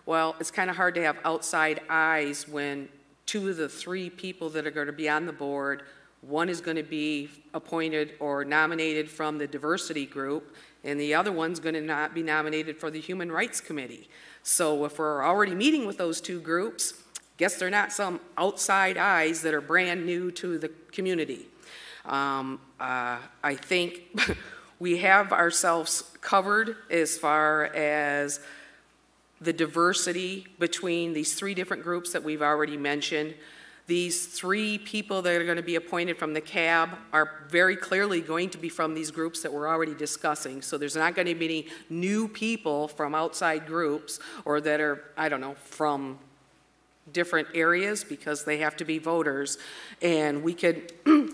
Well, it's kind of hard to have outside eyes when 2 of the 3 people that are going to be on the board, one is going to be appointed or nominated from the diversity group, and the other one's going to not be nominated for the Human Rights Committee. So if we're already meeting with those 2 groups, guess they're not some outside eyes that are brand new to the community. I think we have ourselves covered as far as the diversity between these 3 different groups that we've already mentioned. These 3 people that are going to be appointed from the CAB are very clearly going to be from these groups that we're already discussing. So there's not going to be any new people from outside groups or that are, I don't know, from different areas because they have to be voters. And we could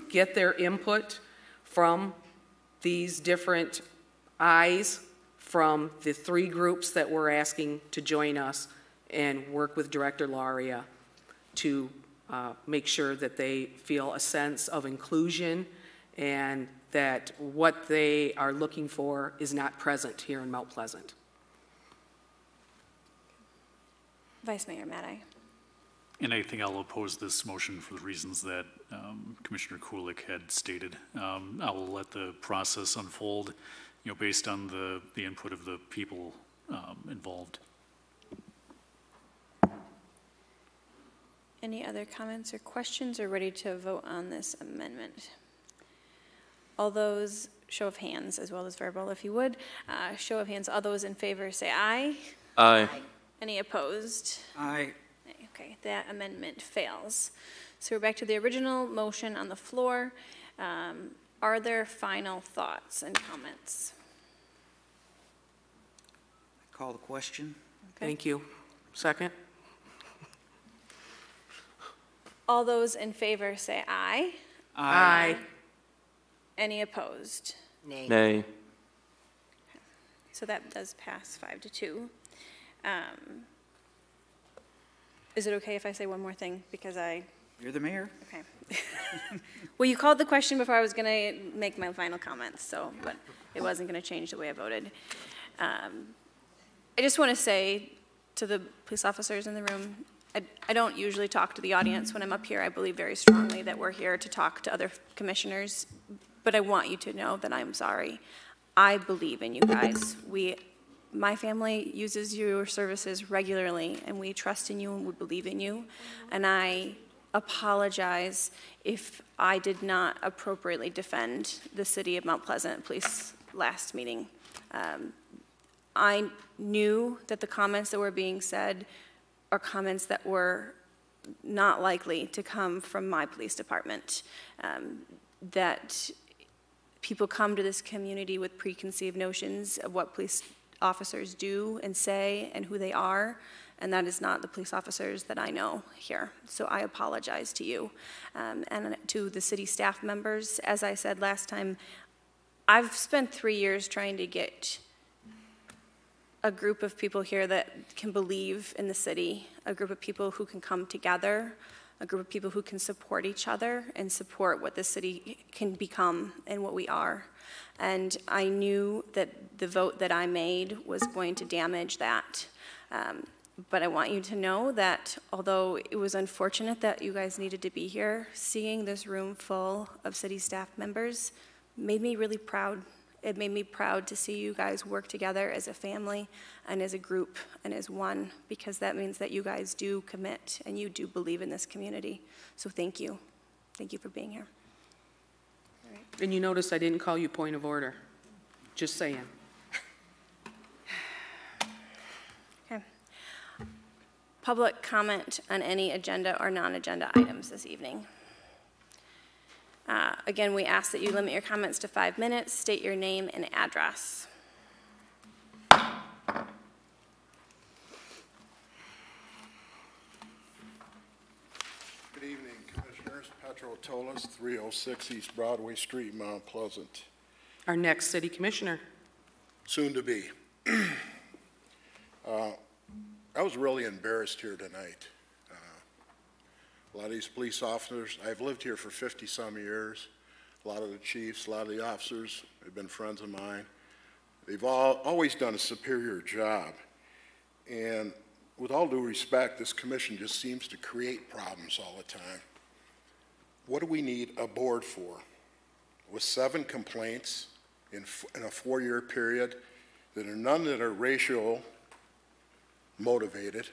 get their input from these different eyes from the 3 groups that we're asking to join us and work with Director Laria to make sure that they feel a sense of inclusion and that what they are looking for is not present here in Mount Pleasant. Vice Mayor Mattei. And I think I'll oppose this motion for the reasons that Commissioner Kulik had stated. I will let the process unfold, you know, based on the input of the people involved. Any other comments or questions, or ready to vote on this amendment? All those, show of hands as well as verbal if you would. Show of hands, all those in favor say aye. Aye. Any opposed? Aye. Okay, that amendment fails. So we're back to the original motion on the floor. Are there final thoughts and comments? Call the question. Okay. Thank you. Second. All those in favor say aye. Aye. Any opposed? Nay. Nay. So that does pass 5-2. Is it okay if I say one more thing? Because You're the mayor. okay. Well, you called the question before I was going to make my final comments, so, but it wasn't going to change the way I voted. I just want to say to the police officers in the room, I don't usually talk to the audience when I'm up here. I believe very strongly that we're here to talk to other commissioners, but I want you to know that I'm sorry. I believe in you guys. My family uses your services regularly, and we trust in you and we believe in you. And I apologize if I did not appropriately defend the city of Mount Pleasant Police last meeting. I knew that the comments that were being said are comments that were not likely to come from my police department, that people come to this community with preconceived notions of what police officers do and say and who they are, and that is not the police officers that I know here. So I apologize to you and to the city staff members. As I said last time, I've spent 3 years trying to get a group of people here that can believe in the city, a group of people who can come together, a group of people who can support each other and support what the city can become and what we are. And I knew that the vote that I made was going to damage that. But I want you to know that although it was unfortunate that you guys needed to be here, seeing this room full of city staff members made me really proud. It made me proud to see you guys work together as a family and as a group and as one, because that means that you guys do commit and you do believe in this community. So thank you. Thank you for being here. All right. And you notice I didn't call you point of order. Just saying. Okay. Public comment on any agenda or non-agenda items this evening. Again, we ask that you limit your comments to 5 minutes, state your name and address. Good evening, Commissioners. Petro Tolis, 306 East Broadway Street, Mount Pleasant. Our next city commissioner. Soon to be. I was really embarrassed here tonight. A lot of these police officers, I've lived here for 50-some years. A lot of the chiefs, a lot of the officers have been friends of mine. They've always done a superior job. And with all due respect, this commission just seems to create problems all the time. What do we need a board for? With 7 complaints in a 4-year period, that are none that are racial motivated,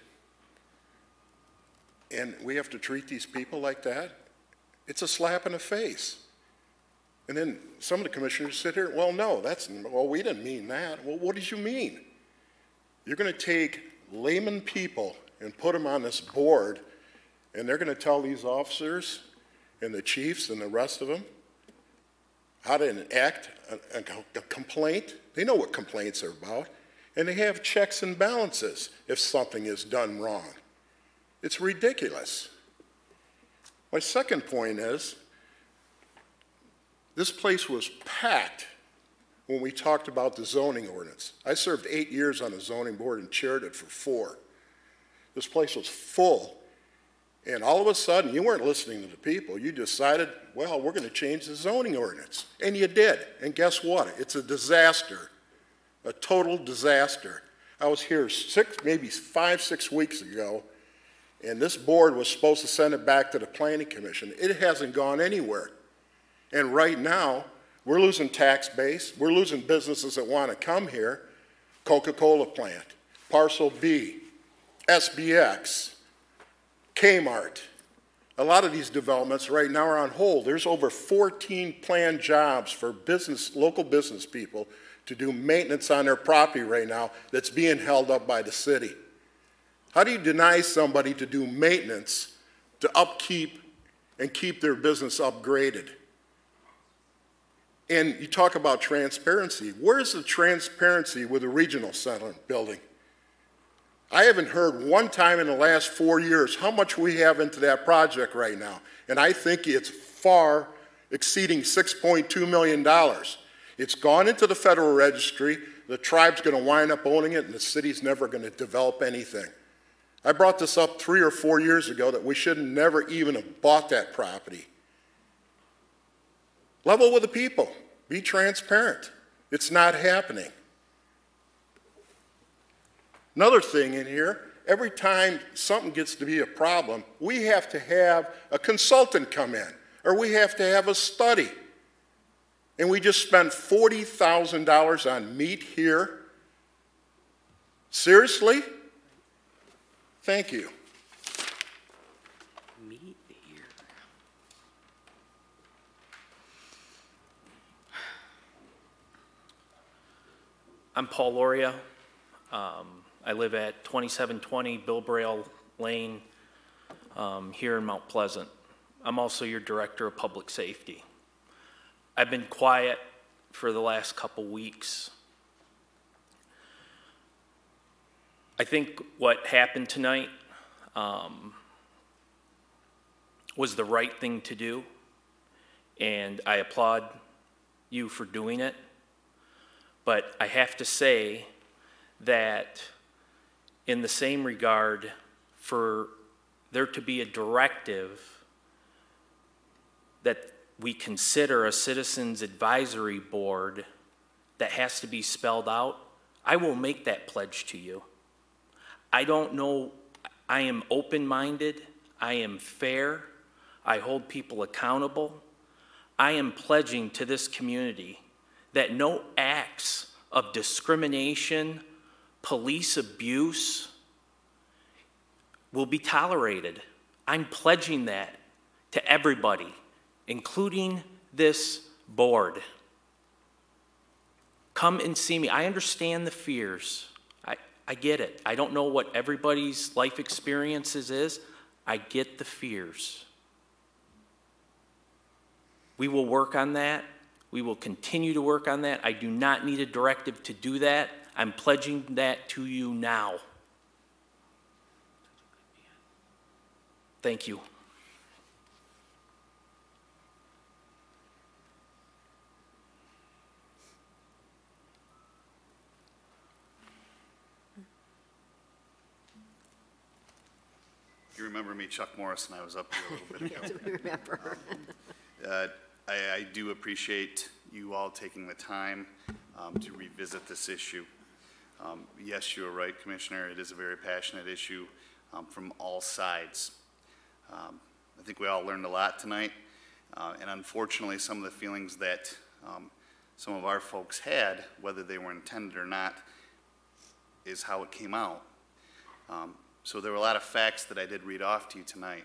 and we have to treat these people like that? It's a slap in the face. And then some of the commissioners sit here, well, no, well, we didn't mean that. Well, what did you mean? You're going to take layman people and put them on this board, and they're going to tell these officers and the chiefs and the rest of them how to enact a complaint. They know what complaints are about, and they have checks and balances if something is done wrong. It's ridiculous. My second point is, this place was packed when we talked about the zoning ordinance. I served 8 years on the zoning board and chaired it for 4. This place was full, and all of a sudden, you weren't listening to the people. You decided, well, we're going to change the zoning ordinance, and you did. And guess what? It's a disaster, a total disaster. I was here maybe 5-6 weeks ago, and this board was supposed to send it back to the Planning Commission. It hasn't gone anywhere. And right now, we're losing tax base. We're losing businesses that want to come here. Coca-Cola plant, Parcel B, SBX, Kmart. A lot of these developments right now are on hold. There's over 14 planned jobs for local business people to do maintenance on their property right now that's being held up by the city. How do you deny somebody to do maintenance, to upkeep, and keep their business upgraded? And you talk about transparency. Where's the transparency with the regional center building? I haven't heard one time in the last 4 years how much we have into that project right now. And I think it's far exceeding $6.2 million. It's gone into the Federal Registry. The tribe's going to wind up owning it, and the city's never going to develop anything. I brought this up 3 or 4 years ago that we should never even have bought that property. Level with the people. Be transparent. It's not happening. Another thing in here, every time something gets to be a problem, we have to have a consultant come in, or we have to have a study. And we just spent $40,000 on meat here. Seriously? Thank you. Meet here. I'm Paul Loria. I live at 2720 Bill Braille Lane here in Mount Pleasant. I'm also your Director of Public Safety. I've been quiet for the last couple weeks. I think what happened tonight was the right thing to do, and I applaud you for doing it. But I have to say that in the same regard, for there to be a directive that we consider a citizens advisory board that has to be spelled out, I will make that pledge to you. I don't know, I am open-minded, I am fair, I hold people accountable. I am pledging to this community that no acts of discrimination, police abuse will be tolerated. I'm pledging that to everybody, including this board. Come and see me. I understand the fears. I get it. I don't know what everybody's life experiences is. I get the fears. We will work on that. We will continue to work on that. I do not need a directive to do that. I'm pledging that to you now. Thank you. You remember me, Chuck Morrison, I was up here a little bit ago. Yes, we remember. I do appreciate you all taking the time to revisit this issue. Yes, you're right, Commissioner, it is a very passionate issue from all sides. I think we all learned a lot tonight, and unfortunately some of the feelings that some of our folks had, whether they were intended or not, is how it came out. So there were a lot of facts that I did read off to you tonight.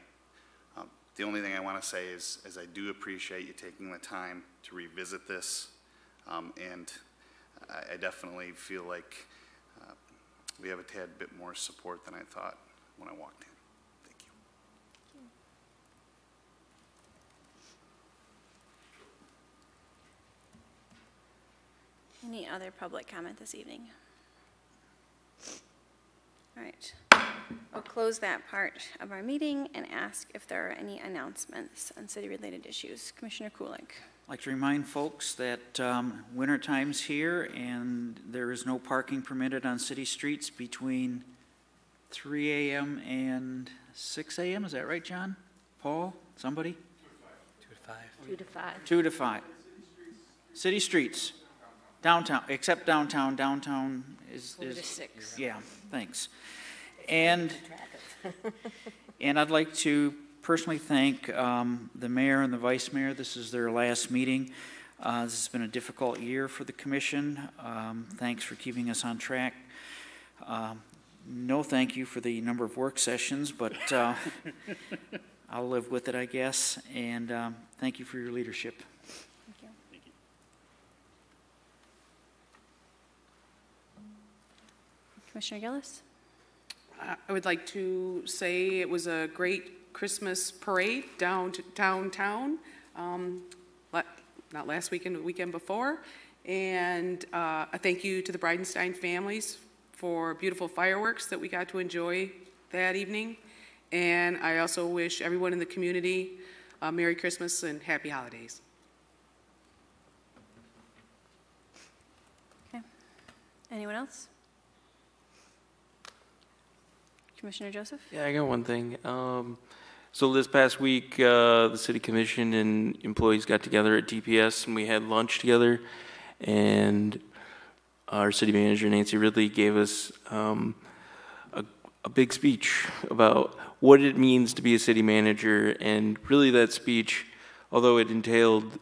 The only thing I want to say is I do appreciate you taking the time to revisit this, and I definitely feel like we have a tad bit more support than I thought when I walked in. Thank you. Any other public comment this evening? All right. I'll close that part of our meeting and ask if there are any announcements on city-related issues. Commissioner Kulik. I'd like to remind folks that winter time's here and there is no parking permitted on city streets between 3 a.m. and 6 a.m. Is that right, John? Paul? Somebody? 2 to 5. 2 to 5. 2 to 5. City streets. Downtown, except downtown. Downtown is 4 to 6. Yeah, thanks. And I'd like to personally thank the mayor and the vice mayor. This is their last meeting. This has been a difficult year for the commission. Thanks for keeping us on track. No thank you for the number of work sessions, but I'll live with it, I guess. And thank you for your leadership. Thank you. Thank you. Commissioner Gillis. I would like to say it was a great Christmas parade downtown, not last weekend, the weekend before. And a thank you to the Bridenstine families for beautiful fireworks that we got to enjoy that evening. And I also wish everyone in the community a Merry Christmas and Happy Holidays. Okay. Anyone else? Commissioner Joseph? Yeah, I got one thing. So this past week, the city commission and employees got together at DPS and we had lunch together. And our city manager, Nancy Ridley, gave us a big speech about what it means to be a city manager. And really that speech, although it entailed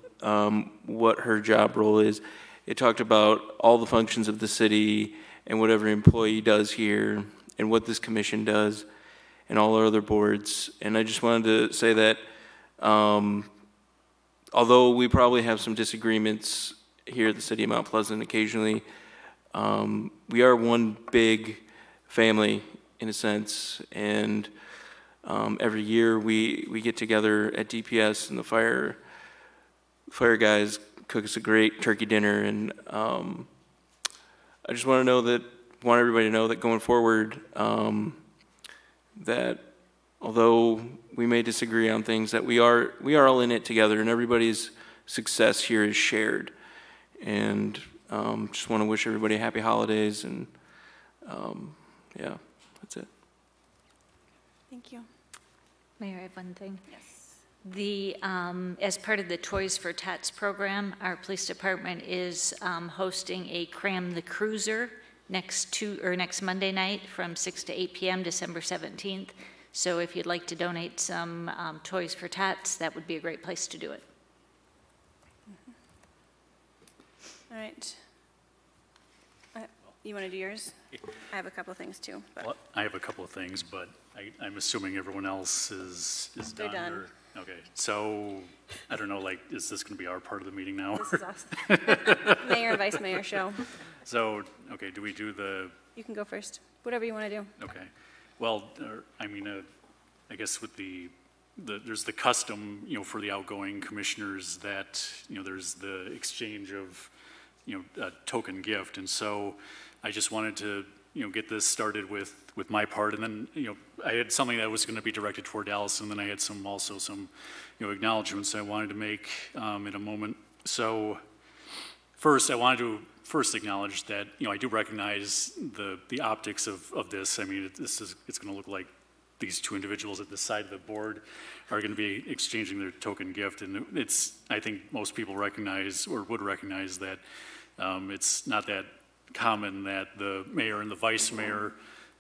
what her job role is, it talked about all the functions of the city and what every employee does here and what this commission does and all our other boards. And I just wanted to say that although we probably have some disagreements here at the city of Mount Pleasant occasionally, we are one big family in a sense. And every year we get together at DPS and the fire guys cook us a great turkey dinner. And I just want everybody to know that going forward, that although we may disagree on things, that we are all in it together, and everybody's success here is shared. And just want to wish everybody happy holidays, and yeah, that's it. Thank you. Mayor, I have one thing. Yes. As part of the Toys for Tots program, our police department is hosting a Cram the Cruiser next Monday night from 6 to 8 p.m. December 17th. So if you'd like to donate some Toys for Tots, that would be a great place to do it. All right. You want to do yours? I have a couple of things too. But. Well, I have a couple of things, but I'm assuming everyone else is They're done. Or, okay, so I don't know, like, is this going to be our part of the meeting now? This is us. Mayor and Vice Mayor show. So, okay, do we do the? You can go first. Whatever you want to do. Okay. Well, I mean, I guess with there's the custom, for the outgoing commissioners that, there's the exchange of, a token gift. And so I just wanted to, get this started with my part. And then, I had something that was going to be directed toward Allison. And then I had some acknowledgments I wanted to make in a moment. So first, I wanted to acknowledge that, I do recognize the optics of this. I mean, it's going to look like these two individuals at the side of the board are going to be exchanging their token gift. And I think most people recognize or would recognize that it's not that common that the mayor and the vice mayor,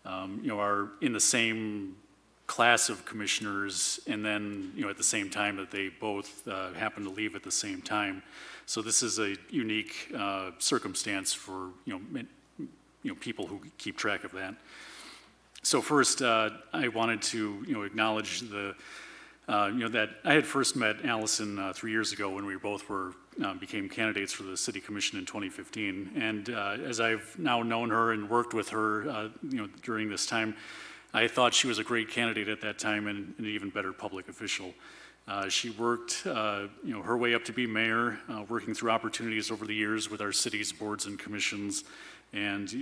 are in the same class of commissioners, and then, at the same time that they both happen to leave at the same time. So this is a unique circumstance for, people who keep track of that. So first, I wanted to, acknowledge that I had first met Allison 3 years ago when we both became candidates for the City Commission in 2015. And as I've now known her and worked with her, during this time, I thought she was a great candidate at that time and an even better public official. She worked, her way up to be mayor, working through opportunities over the years with our city's boards and commissions, and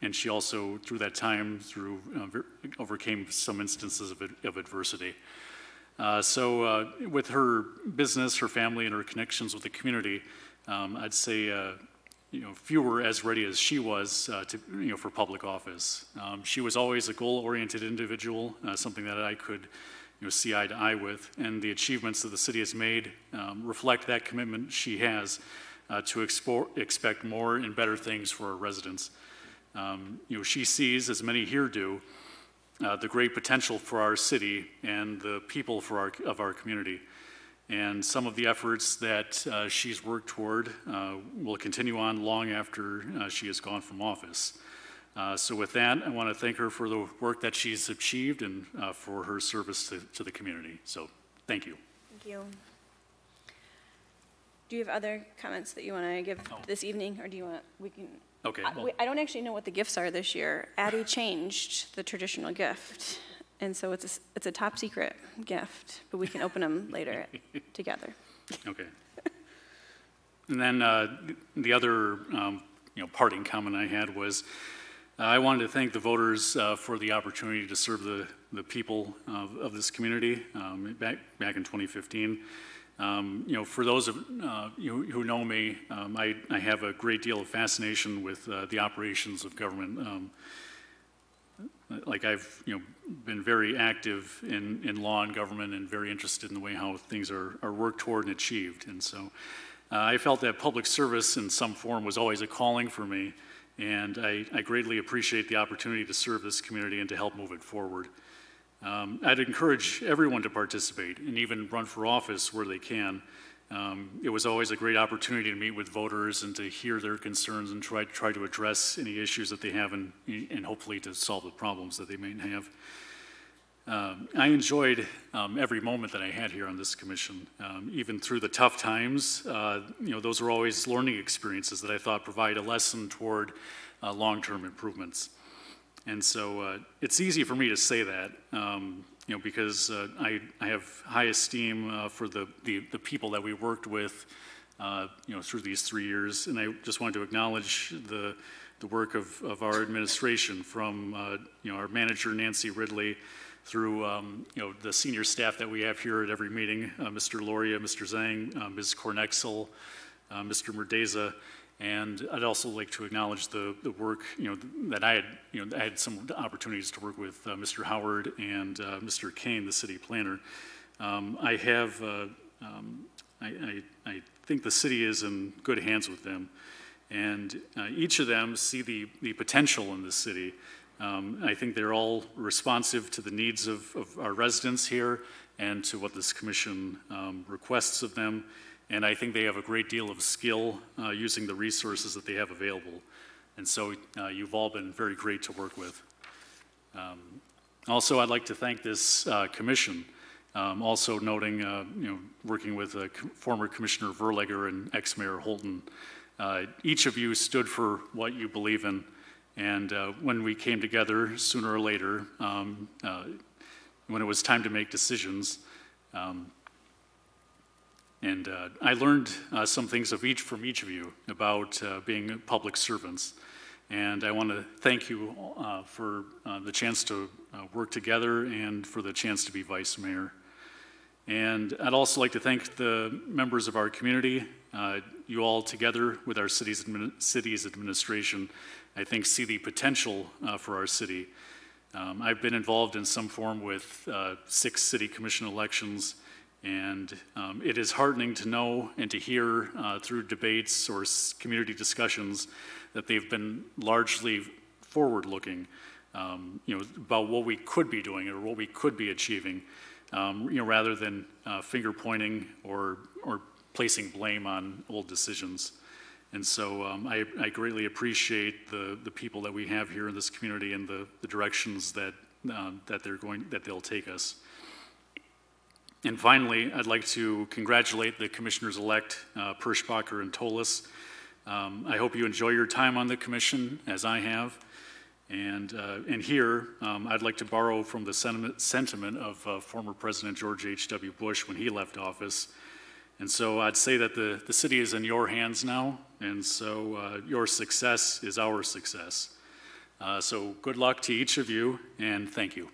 and she also, through that time, overcame some instances of adversity. So with her business, her family, and her connections with the community, I'd say, few were as ready as she was for public office. She was always a goal-oriented individual, something that I could see eye to eye with, and the achievements that the city has made reflect that commitment she has to expect more and better things for our residents. She sees, as many here do, the great potential for our city and the people of our community. And some of the efforts that she's worked toward will continue on long after she has gone from office. So with that, I want to thank her for the work that she's achieved and for her service to the community. So thank you. Thank you. Do you have other comments that you want to give this evening, or do you want, we can? Okay. I don't actually know what the gifts are this year. Addie changed the traditional gift, and so it's a top secret gift, but we can open them later together. Okay. And then the other parting comment I had was I wanted to thank the voters for the opportunity to serve the people of this community back in 2015. For those of you who know me, I have a great deal of fascination with the operations of government. like I've, been very active in law and government and very interested in the way how things are worked toward and achieved. And so I felt that public service in some form was always a calling for me, and I greatly appreciate the opportunity to serve this community and to help move it forward. I'd encourage everyone to participate and even run for office where they can. It was always a great opportunity to meet with voters and to hear their concerns and try to address any issues that they have and hopefully to solve the problems that they may have. I enjoyed every moment that I had here on this commission. Even through the tough times, those were always learning experiences that I thought provide a lesson toward long-term improvements. And so it's easy for me to say that, because I have high esteem for the people that we worked with, through these 3 years. And I just wanted to acknowledge the work of our administration, from our manager Nancy Ridley, through the senior staff that we have here at every meeting, Mr. Loria, Mr. Zhang, Ms. Cornexel, Mr. Merdeza. And I'd also like to acknowledge the work, that I had some opportunities to work with Mr. Howard and Mr. Kane, the city planner. I think the city is in good hands with them, and each of them see the potential in this city. I think they're all responsive to the needs of our residents here and to what this commission requests of them. And I think they have a great deal of skill using the resources that they have available. And so you've all been very great to work with. Also, I'd like to thank this commission. Also noting, working with former Commissioner Verlegger and ex-Mayor Holton. Each of you stood for what you believe in. And when we came together sooner or later, when it was time to make decisions, and I learned some things from each of you about being public servants. And I want to thank you for the chance to work together and for the chance to be vice mayor. And I'd also like to thank the members of our community. You all together with our city's administration, I think, see the potential for our city. I've been involved in some form with 6 city commission elections. And it is heartening to know and to hear through debates or community discussions that they've been largely forward-looking, about what we could be doing or what we could be achieving, rather than finger-pointing or placing blame on old decisions. And so I greatly appreciate the people that we have here in this community and the directions that they'll take us. And finally, I'd like to congratulate the commissioners-elect, Perschbacher and Tolis. I hope you enjoy your time on the commission, as I have. And here, I'd like to borrow from the sentiment of former President George H.W. Bush when he left office. And so I'd say that the city is in your hands now, and so your success is our success. So good luck to each of you, and thank you.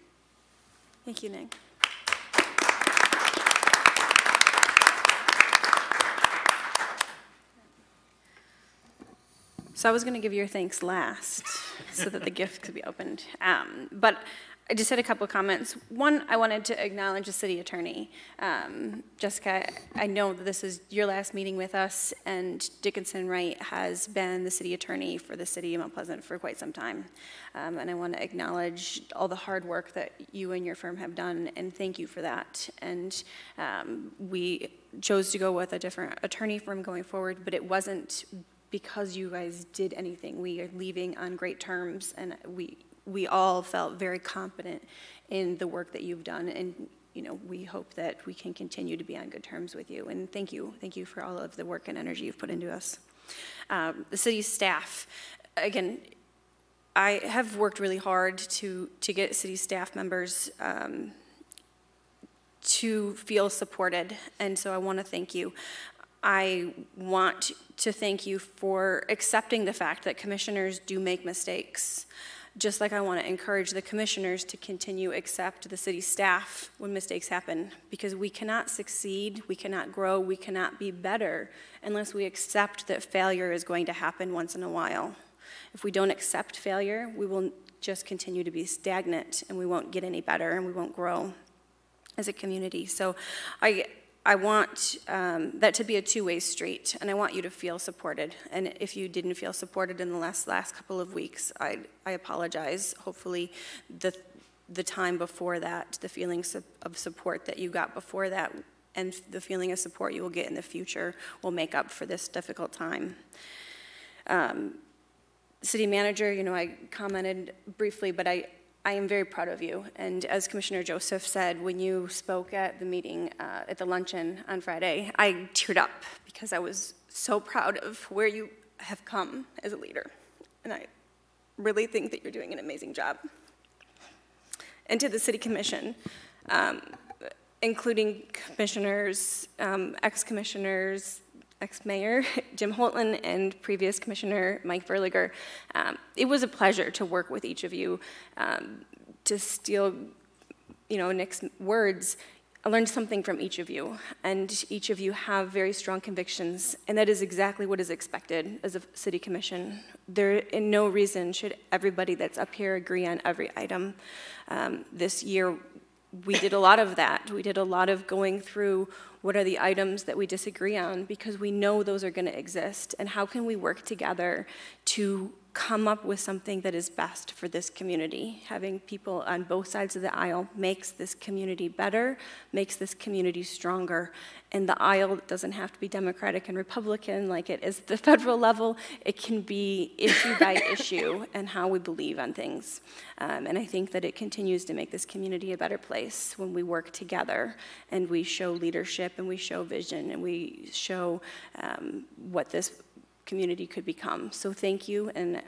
Thank you, Nick. So I was going to give your thanks last so that the gift could be opened. But I just had a couple of comments. One, I wanted to acknowledge the city attorney. Jessica, I know that this is your last meeting with us, and Dickinson Wright has been the city attorney for the city of Mount Pleasant for quite some time. And I want to acknowledge all the hard work that you and your firm have done, and thank you for that. And we chose to go with a different attorney firm going forward, but it wasn't because you guys did anything. We are leaving on great terms, and we all felt very confident in the work that you've done, and we hope that we can continue to be on good terms with you. And thank you for all of the work and energy you've put into us. The city's staff, again, I have worked really hard to get city staff members to feel supported, and so I want to thank you. I want to thank you for accepting the fact that commissioners do make mistakes. Just like I want to encourage the commissioners to continue to accept the city staff when mistakes happen, because we cannot succeed, we cannot grow, we cannot be better unless we accept that failure is going to happen once in a while. If we don't accept failure, we will just continue to be stagnant, and we won't get any better, and we won't grow as a community. So I want that to be a two-way street, and I want you to feel supported. And if you didn't feel supported in the last couple of weeks, I apologize. Hopefully the time before that, the feelings of support that you got before that, and the feeling of support you will get in the future will make up for this difficult time. City Manager, you know, I commented briefly, but I am very proud of you. And as Commissioner Joseph said, when you spoke at the meeting, at the luncheon on Friday, I teared up because I was so proud of where you have come as a leader. And I really think that you're doing an amazing job. And to the City Commission, including commissioners, ex-commissioners, ex-mayor Jim Holtland and previous Commissioner Mike Verliger. It was a pleasure to work with each of you. To steal, you know, Nick's words, I learned something from each of you, and each of you have very strong convictions, and that is exactly what is expected as a city commission. There, in no reason, should everybody that's up here agree on every item. This year, we did a lot of that. We did a lot of going through what are the items that we disagree on, because we know those are going to exist, and how can we work together to come up with something that is best for this community. Having people on both sides of the aisle makes this community better, makes this community stronger. And the aisle doesn't have to be Democratic and Republican like it is at the federal level. It can be issue by issue and how we believe on things. And I think that it continues to make this community a better place when we work together and we show leadership and we show vision and we show what this community could become. So thank you, and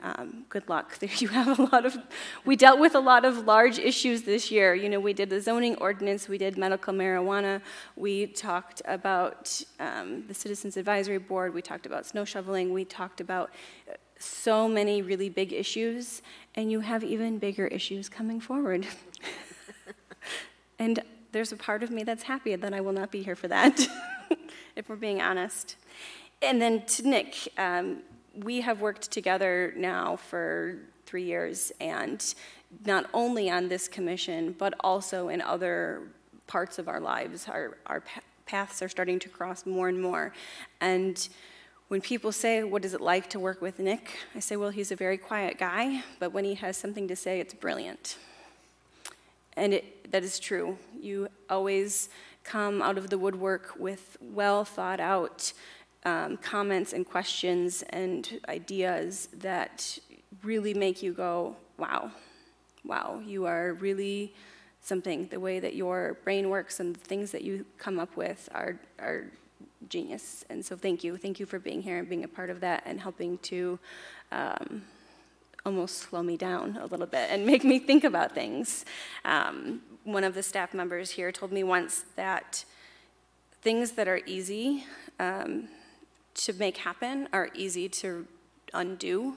good luck. You have a lot of, we dealt with a lot of large issues this year. You know, we did the zoning ordinance, we did medical marijuana, we talked about the Citizens Advisory Board, we talked about snow shoveling, we talked about so many really big issues, and you have even bigger issues coming forward. And there's a part of me that's happy that I will not be here for that, if we're being honest. And then to Nick, we have worked together now for 3 years, and not only on this commission, but also in other parts of our lives. Our paths are starting to cross more and more. And when people say, what is it like to work with Nick? I say, well, he's a very quiet guy, but when he has something to say, it's brilliant. And that is true. You always come out of the woodwork with well thought out comments and questions and ideas that really make you go, wow, wow, you are really something. The way that your brain works and the things that you come up with are genius. And so thank you for being here and being a part of that and helping to almost slow me down a little bit and make me think about things. One of the staff members here told me once that things that are easy to make happen are easy to undo.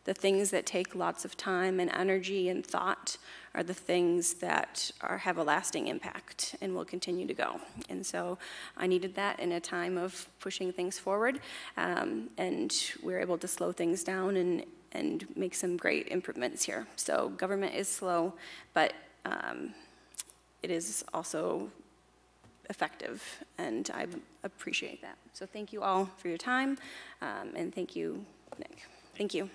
The things that take lots of time and energy and thought are the things that have a lasting impact and will continue to go. And so I needed that in a time of pushing things forward, and we were able to slow things down and make some great improvements here. So government is slow, but it is also effective, and I appreciate that. So thank you all for your time, and thank you, Nick. Thank you.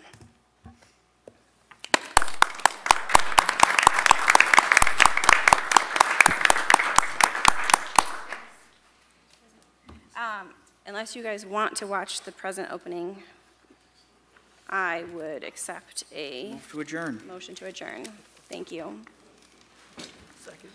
Unless you guys want to watch the present opening, I would accept a Move to adjourn. motion to adjourn. Thank you. Second.